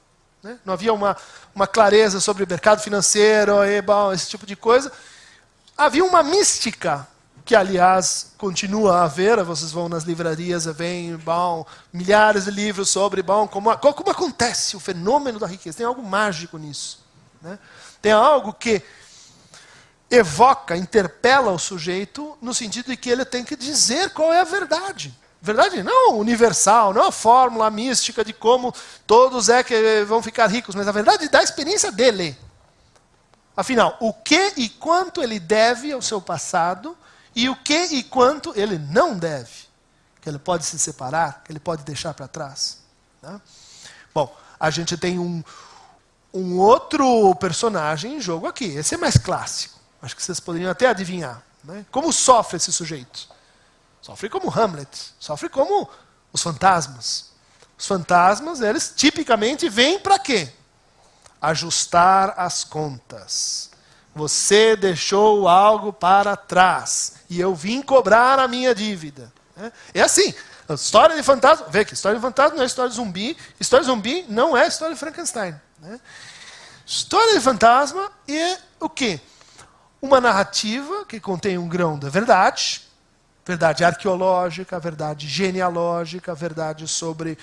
Né? Não havia uma clareza sobre o mercado financeiro, esse tipo de coisa. Havia uma mística, que aliás continua a haver, vocês vão nas livrarias, vem milhares de livros sobre como acontece o fenômeno da riqueza. Tem algo mágico nisso. Né? Tem algo que evoca, interpela o sujeito no sentido de que ele tem que dizer qual é a verdade. Verdade não universal, não a fórmula mística de como todos que vão ficar ricos, mas a verdade da experiência dele. Afinal, o que e quanto ele deve ao seu passado e o que e quanto ele não deve. Que ele pode se separar, que ele pode deixar para trás. Né? Bom, a gente tem um outro personagem em jogo aqui. Esse é mais clássico. Acho que vocês poderiam até adivinhar. Né? Como sofre esse sujeito? Sofre como Hamlet. Sofre como os fantasmas. Os fantasmas, eles tipicamente vêm para quê? Ajustar as contas. Você deixou algo para trás. E eu vim cobrar a minha dívida. É assim. A história de fantasma... Vê que história de fantasma não é história de zumbi. História de zumbi não é história de Frankenstein. Né? História de fantasma é o quê? Uma narrativa que contém um grão da verdade, verdade arqueológica, verdade genealógica, verdade sobre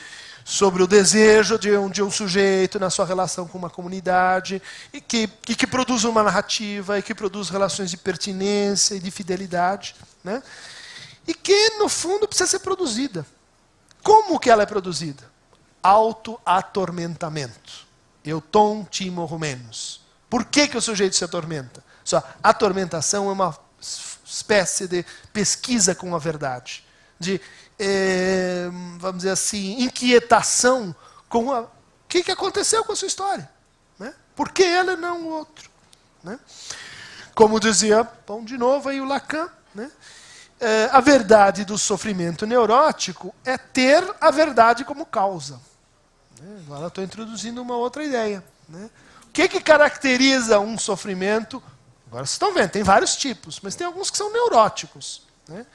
o desejo de um sujeito na sua relação com uma comunidade, e que produz uma narrativa, e que produz relações de pertinência e de fidelidade, né? E que, no fundo, precisa ser produzida. Como que ela é produzida? Auto-atormentamento. Eu tom, te morro menos. Por que o sujeito se atormenta? Só atormentação é uma espécie de pesquisa com a verdade, de, vamos dizer assim, inquietação com o que aconteceu com a sua história. Né? Por que ele e não o outro? Né? Como dizia, bom, de novo aí o Lacan, né? A verdade do sofrimento neurótico é ter a verdade como causa. Agora estou introduzindo uma outra ideia. Né? O que caracteriza um sofrimento? Agora vocês estão vendo, tem vários tipos, mas tem alguns que são neuróticos. Né?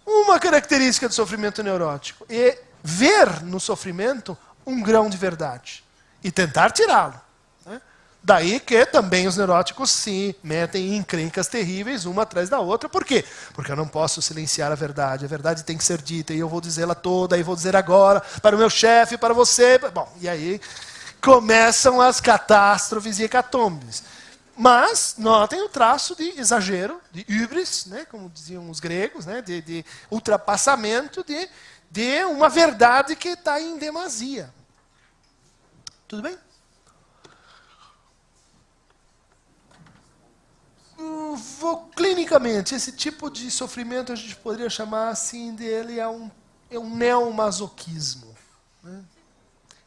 Uma característica do sofrimento neurótico é ver no sofrimento um grão de verdade e tentar tirá-lo. Né? Daí que também os neuróticos se metem em encrencas terríveis, uma atrás da outra. Por quê? Porque eu não posso silenciar a verdade tem que ser dita, e eu vou dizê-la toda, e vou dizer agora, para o meu chefe, para você. Bom, e aí começam as catástrofes e hecatombes. Mas notem o traço de exagero, de hubris, né, como diziam os gregos, né, de ultrapassamento de uma verdade que está em demasia. Tudo bem? Clinicamente, esse tipo de sofrimento a gente poderia chamar assim dele é um neomasoquismo. Né?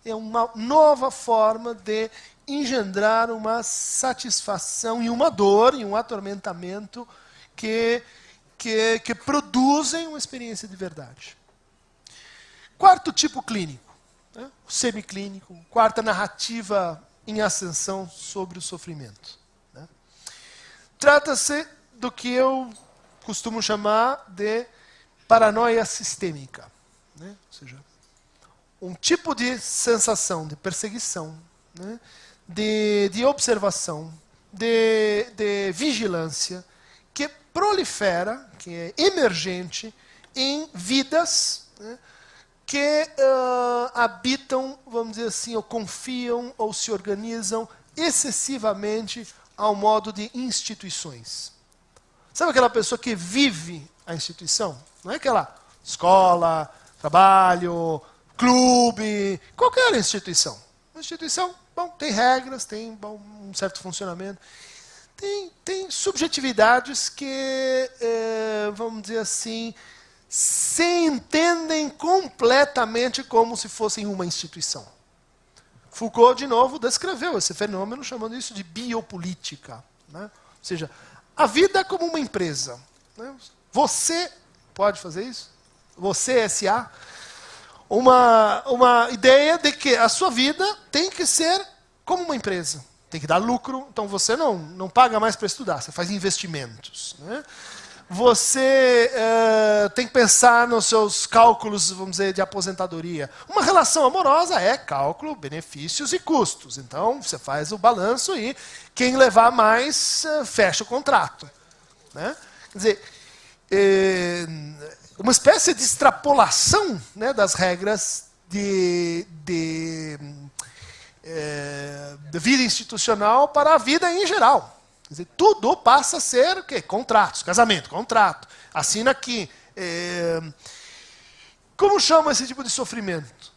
É uma nova forma de engendrar uma satisfação e uma dor e um atormentamento que produzem uma experiência de verdade. Quarto tipo clínico, né? O semiclínico, quarta narrativa em ascensão sobre o sofrimento. Né? Trata-se do que eu costumo chamar de paranoia sistêmica. Né? Ou seja, um tipo de sensação de perseguição, né? de observação, de vigilância, que prolifera, que é emergente em vidas, né? que habitam, vamos dizer assim, ou confiam ou se organizam excessivamente ao modo de instituições. Sabe aquela pessoa que vive a instituição? Não é aquela escola, trabalho, clube, qualquer instituição. Uma instituição, bom, tem regras, tem um certo funcionamento. Tem subjetividades que, vamos dizer assim, se entendem completamente como se fossem uma instituição. Foucault, de novo, descreveu esse fenômeno chamando isso de biopolítica. Né? Ou seja, a vida é como uma empresa. Né? Você pode fazer isso? Você, S.A., uma ideia de que a sua vida tem que ser como uma empresa. Tem que dar lucro, então você não paga mais para estudar, você faz investimentos. Né? Você tem que pensar nos seus cálculos, vamos dizer, de aposentadoria. Uma relação amorosa é cálculo, benefícios e custos. Então, você faz o balanço e quem levar mais, fecha o contrato. Né? Quer dizer, uma espécie de extrapolação, né, das regras de vida institucional para a vida em geral. Quer dizer, tudo passa a ser o quê? Contratos, casamento, contrato. Assina aqui. Como chama esse tipo de sofrimento?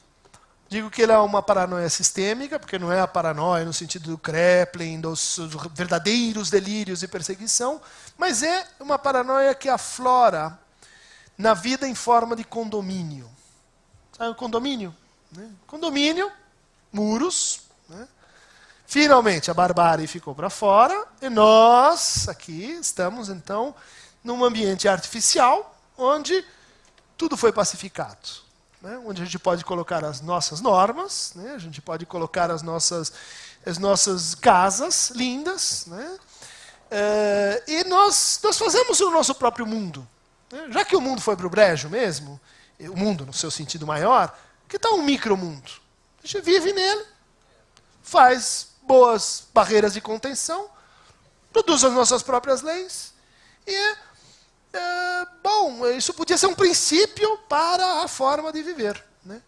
Digo que ele é uma paranoia sistêmica, porque não é a paranoia no sentido do Kraepelin, dos verdadeiros delírios de perseguição, mas é uma paranoia que aflora na vida em forma de condomínio. Sabe o condomínio? Né? Condomínio, muros. Né? Finalmente a barbárie ficou para fora e nós aqui estamos então num ambiente artificial onde tudo foi pacificado. Né? Onde a gente pode colocar as nossas normas, né? A gente pode colocar as nossas casas lindas, né? E nós fazemos o nosso próprio mundo. Né? Já que o mundo foi para o brejo mesmo, o mundo no seu sentido maior, que tal um micromundo? A gente vive nele, faz boas barreiras de contenção, produz as nossas próprias leis e bom, isso podia ser um princípio para a forma de viver. Né?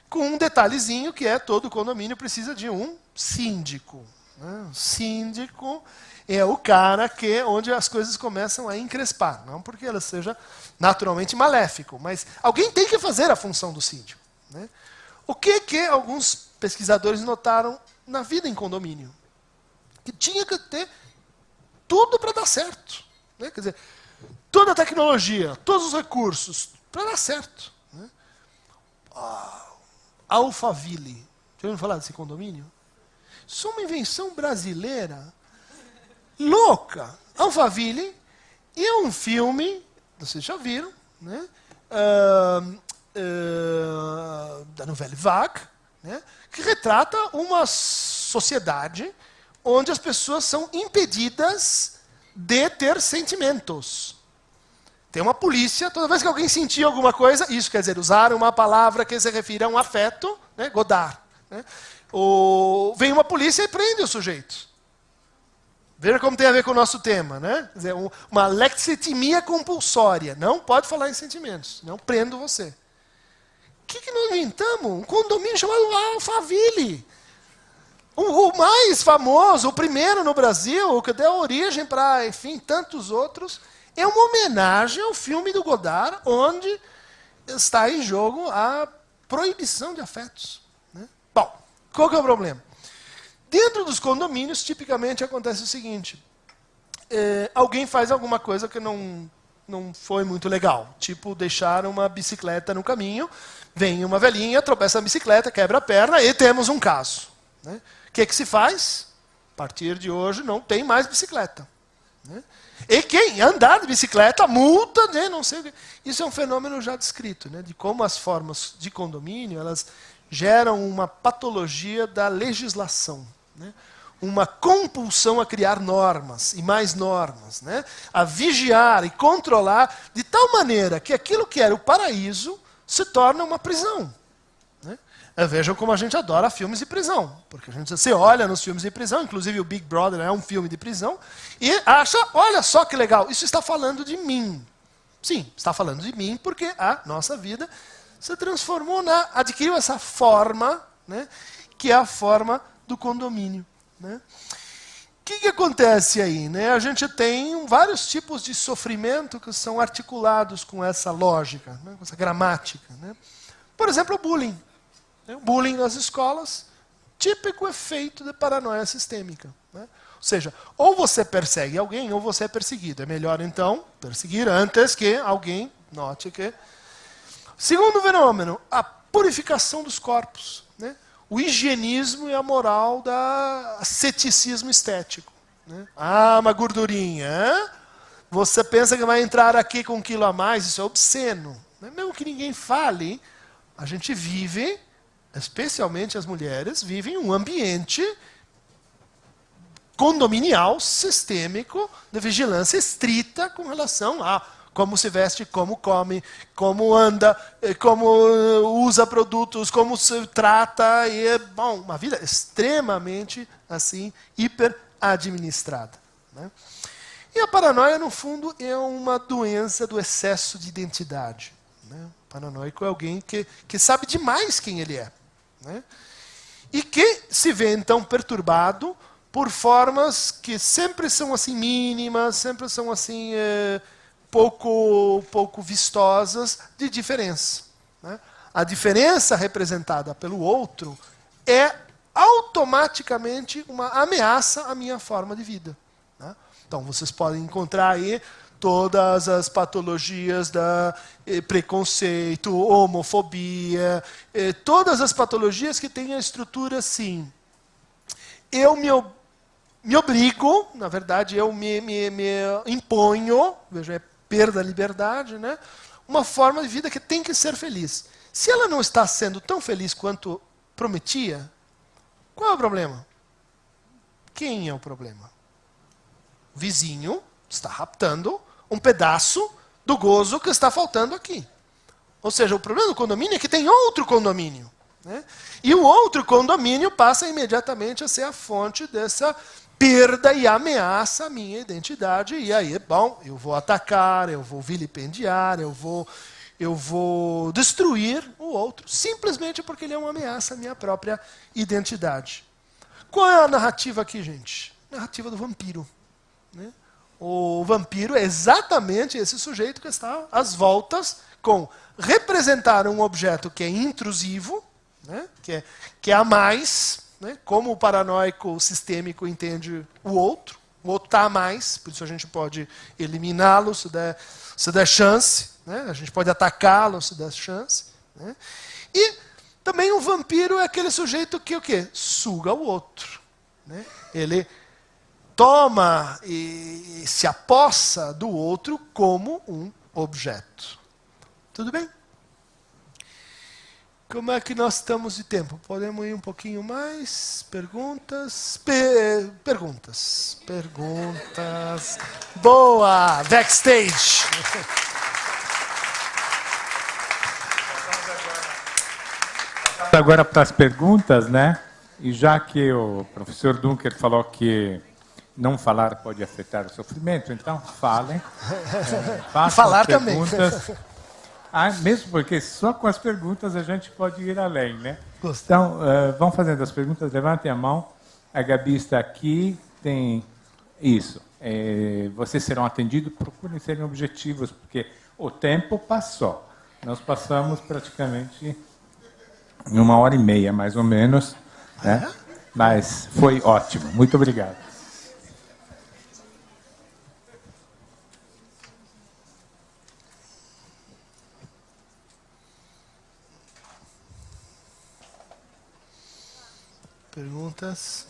Com um detalhezinho que é todo condomínio precisa de um síndico. Né? O síndico é o cara onde as coisas começam a encrespar. Não porque ela seja naturalmente maléfico, mas alguém tem que fazer a função do síndico. Né? O que alguns pesquisadores notaram na vida em condomínio? que tinha que ter tudo para dar certo. Né? Quer dizer, toda a tecnologia, todos os recursos, para dar certo. Né? Alphaville. Já ouviram falar desse condomínio? Isso é uma invenção brasileira louca. Alphaville é um filme, vocês já viram, né? Da Nouvelle Vague, né? Que retrata uma sociedade onde as pessoas são impedidas de ter sentimentos. Tem uma polícia, toda vez que alguém sentir alguma coisa, isso quer dizer, usar uma palavra que se refere a um afeto, né? Godard. Né? Vem uma polícia e prende o sujeito. Veja como tem a ver com o nosso tema. Né? Quer dizer, uma lexitimia compulsória. Não pode falar em sentimentos, não prendo você. O que nós inventamos? Um condomínio chamado Alphaville. O mais famoso, o primeiro no Brasil, o que deu origem para, enfim, tantos outros, é uma homenagem ao filme do Godard, onde está em jogo a proibição de afetos. Né? Bom, qual que é o problema? Dentro dos condomínios, tipicamente acontece o seguinte. Alguém faz alguma coisa que não foi muito legal. Tipo, deixar uma bicicleta no caminho, vem uma velhinha, tropeça a bicicleta, quebra a perna e temos um caso. Né? O que se faz? A partir de hoje não tem mais bicicleta. Né? E quem andar de bicicleta, multa, né? Não sei o quê. Isso é um fenômeno já descrito, né? De como as formas de condomínio elas geram uma patologia da legislação. Né? Uma compulsão a criar normas e mais normas. Né? A vigiar e controlar de tal maneira que aquilo que era o paraíso se torna uma prisão. Vejam como a gente adora filmes de prisão. Porque você olha nos filmes de prisão, inclusive o Big Brother é um filme de prisão, e acha, olha só que legal, isso está falando de mim. Sim, está falando de mim porque a nossa vida se transformou, adquiriu essa forma, né, que é a forma do condomínio. Né? O que acontece aí? Né? A gente tem vários tipos de sofrimento que são articulados com essa lógica, né, com essa gramática. Né? Por exemplo, o bullying. O bullying nas escolas, típico efeito de paranoia sistêmica. Né? Ou seja, ou você persegue alguém ou você é perseguido. É melhor, então, perseguir antes que alguém note que... Segundo fenômeno, a purificação dos corpos. Né? O higienismo e a moral do asceticismo estético. Né? Uma gordurinha. Hein? Você pensa que vai entrar aqui com 1 quilo a mais, isso é obsceno. Né? Mesmo que ninguém fale, a gente vive... especialmente as mulheres, vivem um ambiente condominial, sistêmico, de vigilância estrita com relação a como se veste, como come, como anda, como usa produtos, como se trata. E, bom, uma vida extremamente assim, hiper administrada. Né? E a paranoia, no fundo, é uma doença do excesso de identidade. Né? O paranoico é alguém que sabe demais quem ele é. Né? E que se vê então perturbado por formas que sempre são assim mínimas, sempre são assim pouco vistosas de diferença. Né? A diferença representada pelo outro é automaticamente uma ameaça à minha forma de vida. Né? Então vocês podem encontrar aí todas as patologias da preconceito, homofobia, todas as patologias que têm a estrutura assim. Eu me obrigo, na verdade, eu me imponho, veja, é perda da liberdade, né? Uma forma de vida que tem que ser feliz. Se ela não está sendo tão feliz quanto prometia, qual é o problema? Quem é o problema? O vizinho está raptando um pedaço do gozo que está faltando aqui. Ou seja, o problema do condomínio é que tem outro condomínio. Né? E o outro condomínio passa imediatamente a ser a fonte dessa perda e ameaça à minha identidade. E aí, bom, eu vou atacar, eu vou vilipendiar, eu vou destruir o outro, simplesmente porque ele é uma ameaça à minha própria identidade. Qual é a narrativa aqui, gente? A narrativa do vampiro. Né? O vampiro é exatamente esse sujeito que está às voltas com representar um objeto que é intrusivo, né? que é a mais, né? Como o paranoico sistêmico entende o outro está a mais, por isso a gente pode eliminá-lo se der chance, né? A gente pode atacá-lo se der chance, né? E também o vampiro é aquele sujeito que o quê? Suga o outro, né? Ele toma e se apossa do outro como um objeto. Tudo bem? Como é que nós estamos de tempo? Podemos ir um pouquinho mais? Perguntas? Perguntas. Boa! Backstage! Agora para as perguntas, né? E já que o professor Dunker falou que não falar pode afetar o sofrimento, então falem. Façam Falar perguntas. também. Mesmo porque só com as perguntas a gente pode ir além, né? Gostei. Então, vão fazendo as perguntas, levantem a mão. A Gabi está aqui, tem isso. Vocês serão atendidos, procurem serem objetivos, porque o tempo passou. Nós passamos praticamente em 1h30, mais ou menos, né? Mas foi ótimo. Muito obrigado. Perguntas?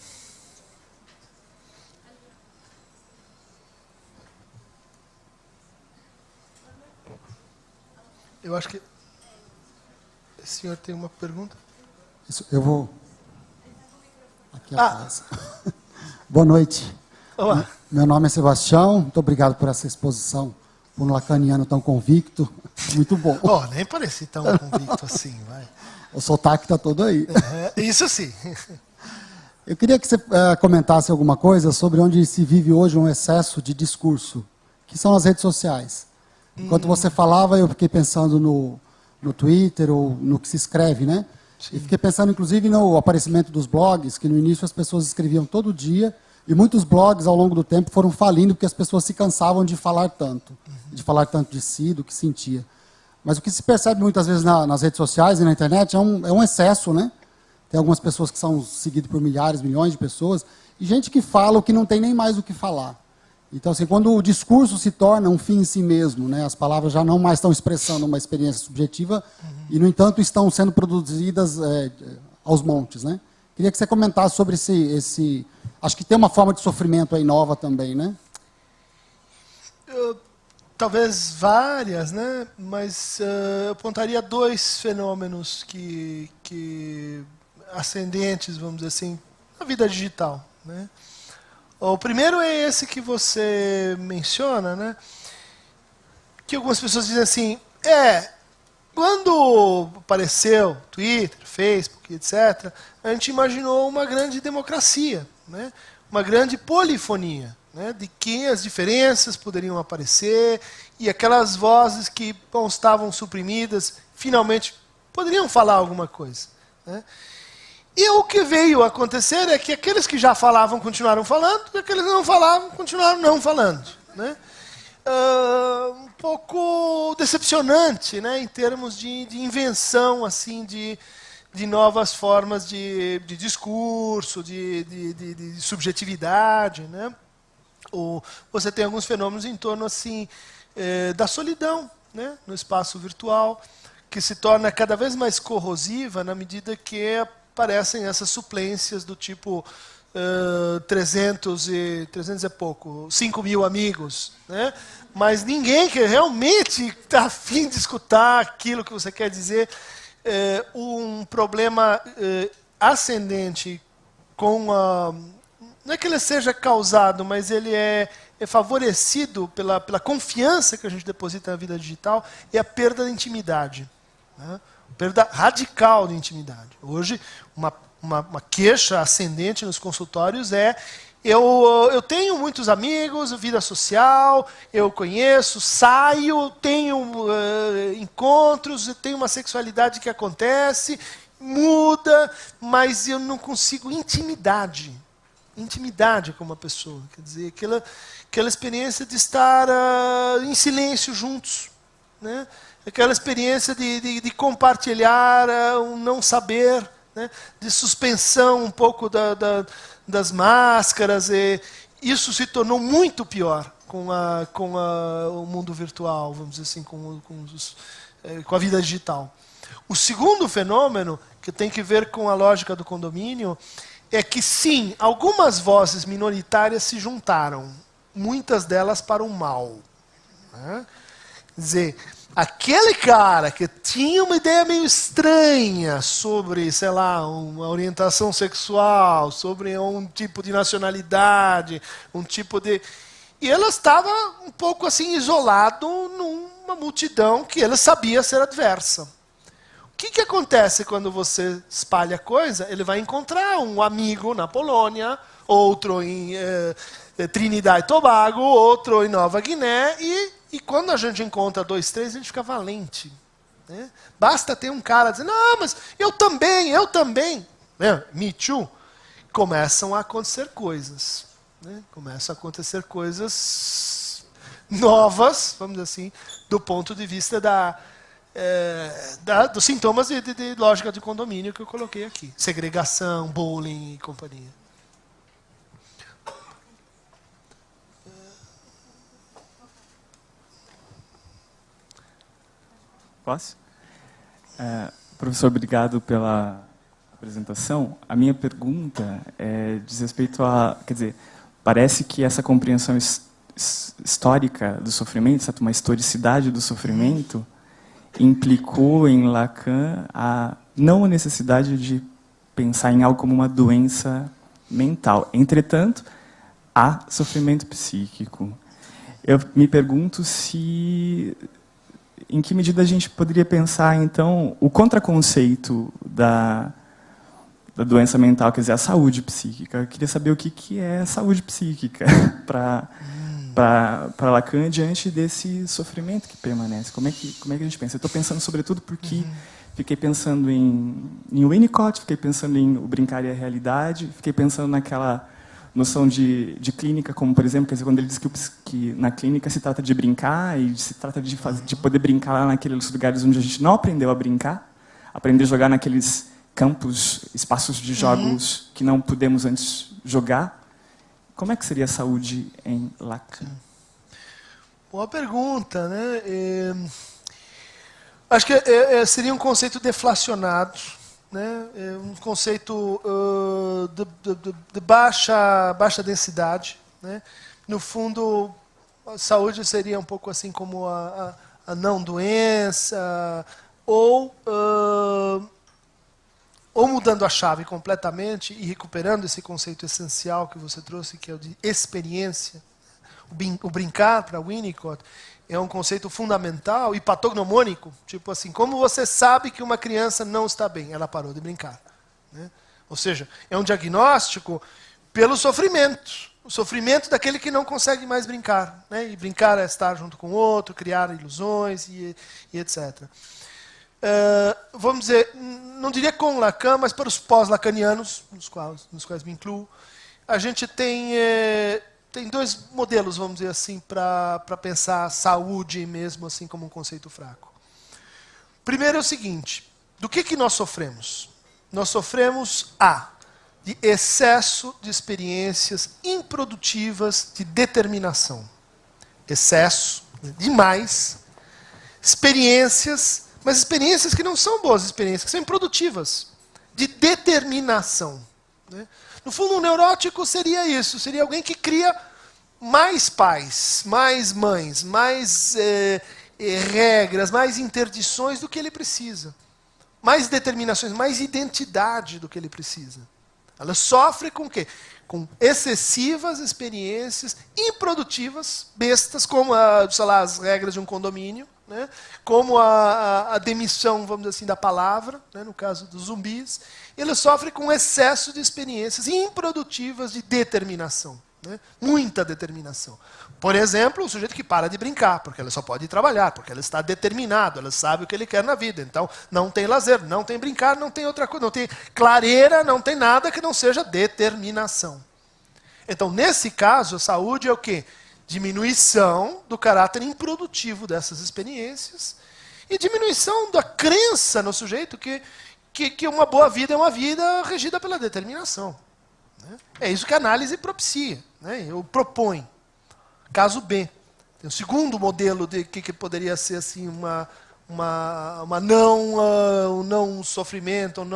Eu acho que o senhor tem uma pergunta? Isso, eu vou aqui atrás. Boa noite. Olá. Meu nome é Sebastião. Muito obrigado por essa exposição, por um lacaniano tão convicto. Muito bom. Nem pareci tão convicto assim, vai. O sotaque está todo aí. Isso sim. Eu queria que você comentasse alguma coisa sobre onde se vive hoje um excesso de discurso, que são as redes sociais. Enquanto você falava, eu fiquei pensando no Twitter ou no que se escreve, né? Sim. E fiquei pensando, inclusive, no aparecimento dos blogs, que no início as pessoas escreviam todo dia, e muitos blogs, ao longo do tempo, foram falindo porque as pessoas se cansavam de falar tanto, de si, do que sentia. Mas o que se percebe muitas vezes nas redes sociais e na internet é um excesso, né? Tem algumas pessoas que são seguidas por milhares, milhões de pessoas, e gente que fala o que não tem nem mais o que falar. Então, assim, quando o discurso se torna um fim em si mesmo, né, as palavras já não mais estão expressando uma experiência subjetiva, e, no entanto, estão sendo produzidas aos montes, né? Queria que você comentasse sobre esse... Acho que tem uma forma de sofrimento aí nova também, né? Talvez várias, né? Mas eu apontaria dois fenômenos que ascendentes, vamos dizer assim, na vida digital, né? O primeiro é esse que você menciona, né? Que algumas pessoas dizem assim, quando apareceu Twitter, Facebook, etc., a gente imaginou uma grande democracia, né? Uma grande polifonia, né? De que as diferenças poderiam aparecer e aquelas vozes que estavam suprimidas, finalmente poderiam falar alguma coisa, né? E o que veio a acontecer é que aqueles que já falavam continuaram falando, e aqueles que não falavam continuaram não falando, né? Um pouco decepcionante, né, em termos de invenção assim, de novas formas de discurso, de subjetividade, né? Você tem alguns fenômenos em torno assim, da solidão, né, no espaço virtual, que se torna cada vez mais corrosiva na medida que aparecem essas suplências do tipo 300 e pouco, 5 mil amigos, né? Mas ninguém que realmente está a fim de escutar aquilo que você quer dizer. Um problema ascendente com a... Não é que ele seja causado, mas ele é favorecido pela confiança que a gente deposita na vida digital, é a perda da intimidade, né? Perda radical de intimidade. Hoje, uma queixa ascendente nos consultórios eu tenho muitos amigos, vida social, eu conheço, saio, tenho encontros, eu tenho uma sexualidade que acontece, muda, mas eu não consigo intimidade com uma pessoa. Quer dizer, aquela experiência de estar em silêncio juntos, né? Aquela experiência de compartilhar um não saber, né, de suspensão um pouco das máscaras. E isso se tornou muito pior com o mundo virtual, vamos dizer assim, com a vida digital. O segundo fenômeno, que tem que ver com a lógica do condomínio, é que, sim, algumas vozes minoritárias se juntaram, muitas delas para o mal. Né? Quer dizer, aquele cara que tinha uma ideia meio estranha sobre, sei lá, uma orientação sexual, sobre um tipo de nacionalidade, um tipo de... E ele estava um pouco assim isolado numa multidão que ele sabia ser adversa. O que acontece quando você espalha coisa? Ele vai encontrar um amigo na Polônia, outro em Trinidad e Tobago, outro em Nova Guiné, e quando a gente encontra 2, 3, a gente fica valente. Né? Basta ter um cara dizendo, não, mas eu também. Né? Me too. Começam a acontecer coisas. Né? Começam a acontecer coisas novas, vamos dizer assim, do ponto de vista dos sintomas de lógica de condomínio que eu coloquei aqui. Segregação, bullying e companhia. Posso? Professor, obrigado pela apresentação. A minha pergunta diz respeito a... Quer dizer, parece que essa compreensão histórica do sofrimento, uma historicidade do sofrimento, implicou em Lacan não a necessidade de pensar em algo como uma doença mental. Entretanto, há sofrimento psíquico. Eu me pergunto em que medida a gente poderia pensar, então, o contraconceito da doença mental, quer dizer, a saúde psíquica. Eu queria saber o que é saúde psíquica para Lacan diante desse sofrimento que permanece. Como é que a gente pensa? Eu estou pensando, sobretudo, porque fiquei pensando em Winnicott, fiquei pensando em O Brincar e a Realidade, fiquei pensando naquela noção de clínica, como, por exemplo, quer dizer, quando ele diz que na clínica se trata de brincar e se trata de poder brincar lá naqueles lugares onde a gente não aprendeu a brincar, aprender a jogar naqueles campos, espaços de jogos que não pudemos antes jogar. Como é que seria a saúde em Lacan? Boa pergunta, né? Acho que seria um conceito deflacionado, né? Um conceito de baixa densidade, né? No fundo, a saúde seria um pouco assim como a não doença, ou mudando a chave completamente e recuperando esse conceito essencial que você trouxe, que é o de experiência. O brincar, para Winnicott, é um conceito fundamental e patognomônico. Tipo assim, como você sabe que uma criança não está bem? Ela parou de brincar. Né? Ou seja, é um diagnóstico pelo sofrimento. O sofrimento daquele que não consegue mais brincar. Né? E brincar é estar junto com o outro, criar ilusões e etc. Vamos dizer, não diria com Lacan, mas para os pós-lacanianos, nos quais me incluo, a gente tem 2 modelos, vamos dizer assim, para pensar a saúde mesmo assim como um conceito fraco. Primeiro é o seguinte, do que nós sofremos? Nós sofremos de excesso de experiências improdutivas de determinação. Excesso, demais, experiências, mas experiências que não são boas experiências, que são improdutivas, de determinação. Né? No fundo, um neurótico seria isso, seria alguém que cria mais pais, mais mães, mais regras, mais interdições do que ele precisa. Mais determinações, mais identidade do que ele precisa. Ela sofre com o quê? Com excessivas experiências improdutivas, bestas, como sei lá, as regras de um condomínio, né? Como a demissão, vamos dizer assim, da palavra, né? No caso dos zumbis. Ele sofre com excesso de experiências improdutivas de determinação. Né? Muita determinação. Por exemplo, o sujeito que para de brincar, porque ele só pode ir trabalhar, porque ele está determinado, ele sabe o que ele quer na vida. Então, não tem lazer, não tem brincar, não tem outra coisa, não tem clareira, não tem nada que não seja determinação. Então, nesse caso, a saúde é o quê? Diminuição do caráter improdutivo dessas experiências e diminuição da crença no sujeito que que uma boa vida é uma vida regida pela determinação. Né? É isso que a análise propicia, né? Eu proponho. Caso B. Tem o segundo modelo de que poderia ser assim um não sofrimento, um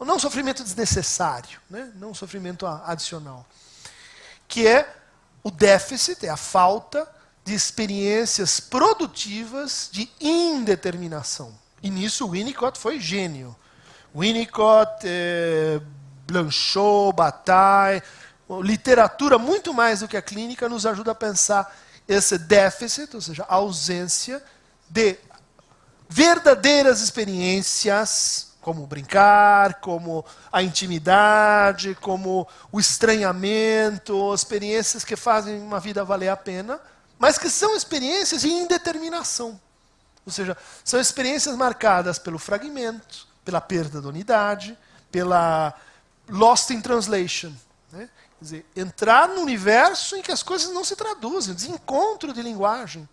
não sofrimento desnecessário, né? Não sofrimento adicional. Que é o déficit, é a falta de experiências produtivas de indeterminação. E nisso o Winnicott foi gênio. Winnicott, Blanchot, Bataille, literatura muito mais do que a clínica nos ajuda a pensar esse déficit, ou seja, a ausência de verdadeiras experiências, como brincar, como a intimidade, como o estranhamento, experiências que fazem uma vida valer a pena, mas que são experiências de indeterminação. Ou seja, são experiências marcadas pelo fragmento, pela perda da unidade, pela lost in translation. Né? Quer dizer, entrar no universo em que as coisas não se traduzem, desencontro de linguagem.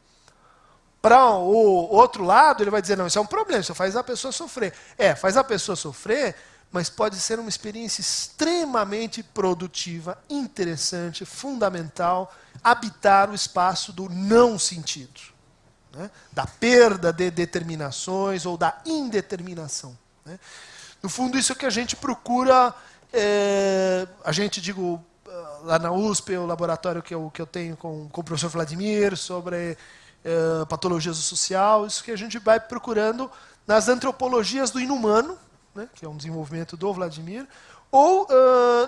Para o outro lado, ele vai dizer, não, isso é um problema, isso faz a pessoa sofrer. Faz a pessoa sofrer, mas pode ser uma experiência extremamente produtiva, interessante, fundamental, habitar o espaço do não sentido. Né? Da perda de determinações ou da indeterminação. Né? No fundo, isso é que a gente procura, lá na USP, o laboratório que eu tenho com o professor Vladimir, sobre patologias do social, isso que a gente vai procurando nas antropologias do inumano, né, que é um desenvolvimento do Vladimir, ou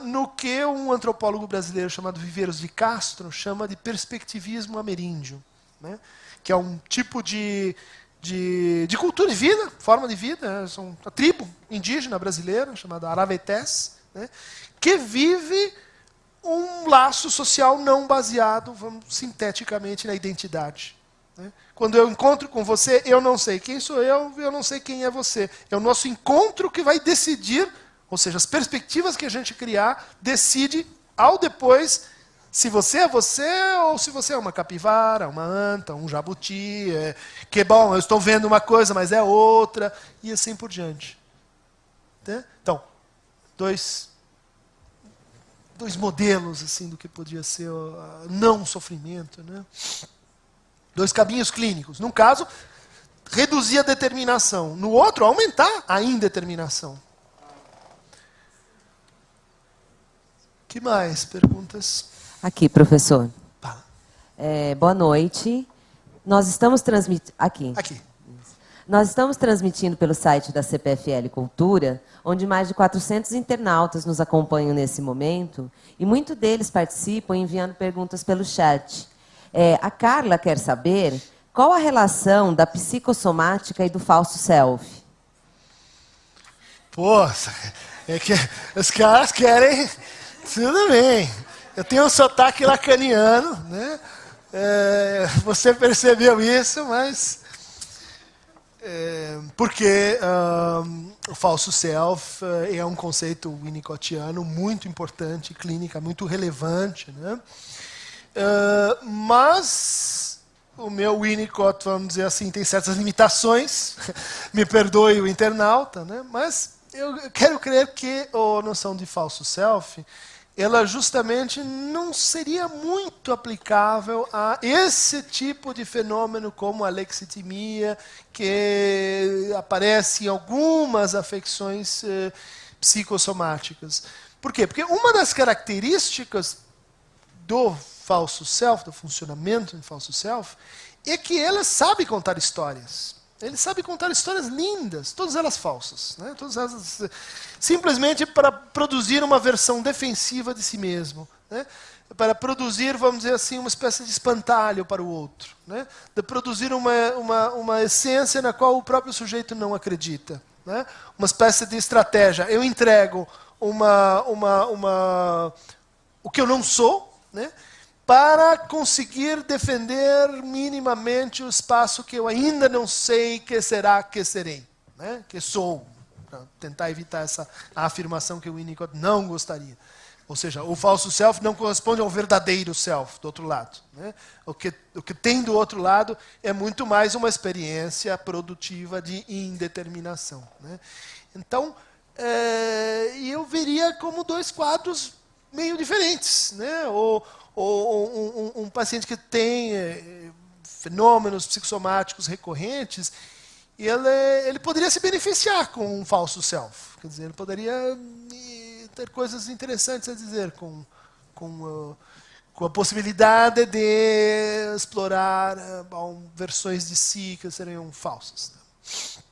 no que um antropólogo brasileiro chamado Viveiros de Castro chama de perspectivismo ameríndio, né, que é um tipo de cultura de vida, forma de vida, são uma tribo indígena brasileira chamada Aravetés, né, que vive um laço social não baseado, sinteticamente, na identidade. Quando eu encontro com você, eu não sei quem sou eu não sei quem é você. É o nosso encontro que vai decidir, ou seja, as perspectivas que a gente criar, decide, ao depois, se você é você ou se você é uma capivara, uma anta, um jabuti, que bom, eu estou vendo uma coisa, mas é outra, e assim por diante. Então, dois modelos assim do que podia ser o não sofrimento, né? 2 caminhos clínicos. Num caso, reduzir a determinação. No outro, aumentar a indeterminação. Que mais? Perguntas? Aqui, professor. Fala. Boa noite. Nós estamos transmitindo... Aqui. Nós estamos transmitindo pelo site da CPFL Cultura, onde mais de 400 internautas nos acompanham nesse momento, e muitos deles participam enviando perguntas pelo chat. A Carla quer saber qual a relação da psicossomática e do falso self. Poxa, é que os caras querem... Tudo bem. Eu tenho um sotaque lacaniano, né? Você percebeu isso, mas... porque o falso self é um conceito winnicottiano muito importante, clínica muito relevante, né? Mas o meu Winnicott, vamos dizer assim, tem certas limitações, me perdoe o internauta, né? Mas eu quero crer que a noção de falso self, ela justamente não seria muito aplicável a esse tipo de fenômeno como a lexitimia, que aparece em algumas afecções psicossomáticas. Por quê? Porque uma das características do falso self, do funcionamento do falso self, é que ele sabe contar histórias. Ele sabe contar histórias lindas, todas elas falsas, né? Todas elas simplesmente para produzir uma versão defensiva de si mesmo, né? Para produzir, vamos dizer assim, uma espécie de espantalho para o outro, né? De produzir uma essência na qual o próprio sujeito não acredita, né? Uma espécie de estratégia. Eu entrego o que eu não sou, né? Para conseguir defender minimamente o espaço que eu ainda não sei que será que serei, né? Que sou, para tentar evitar essa afirmação que o Winnicott não gostaria. Ou seja, o falso self não corresponde ao verdadeiro self do outro lado, né? O que tem do outro lado é muito mais uma experiência produtiva de indeterminação, né? Então, eu veria como dois quadros meio diferentes, né? Ou um paciente que tem fenômenos psicossomáticos recorrentes, ele poderia se beneficiar com um falso self. Quer dizer, ele poderia ter coisas interessantes a dizer com a possibilidade de explorar versões de si que seriam falsas, né?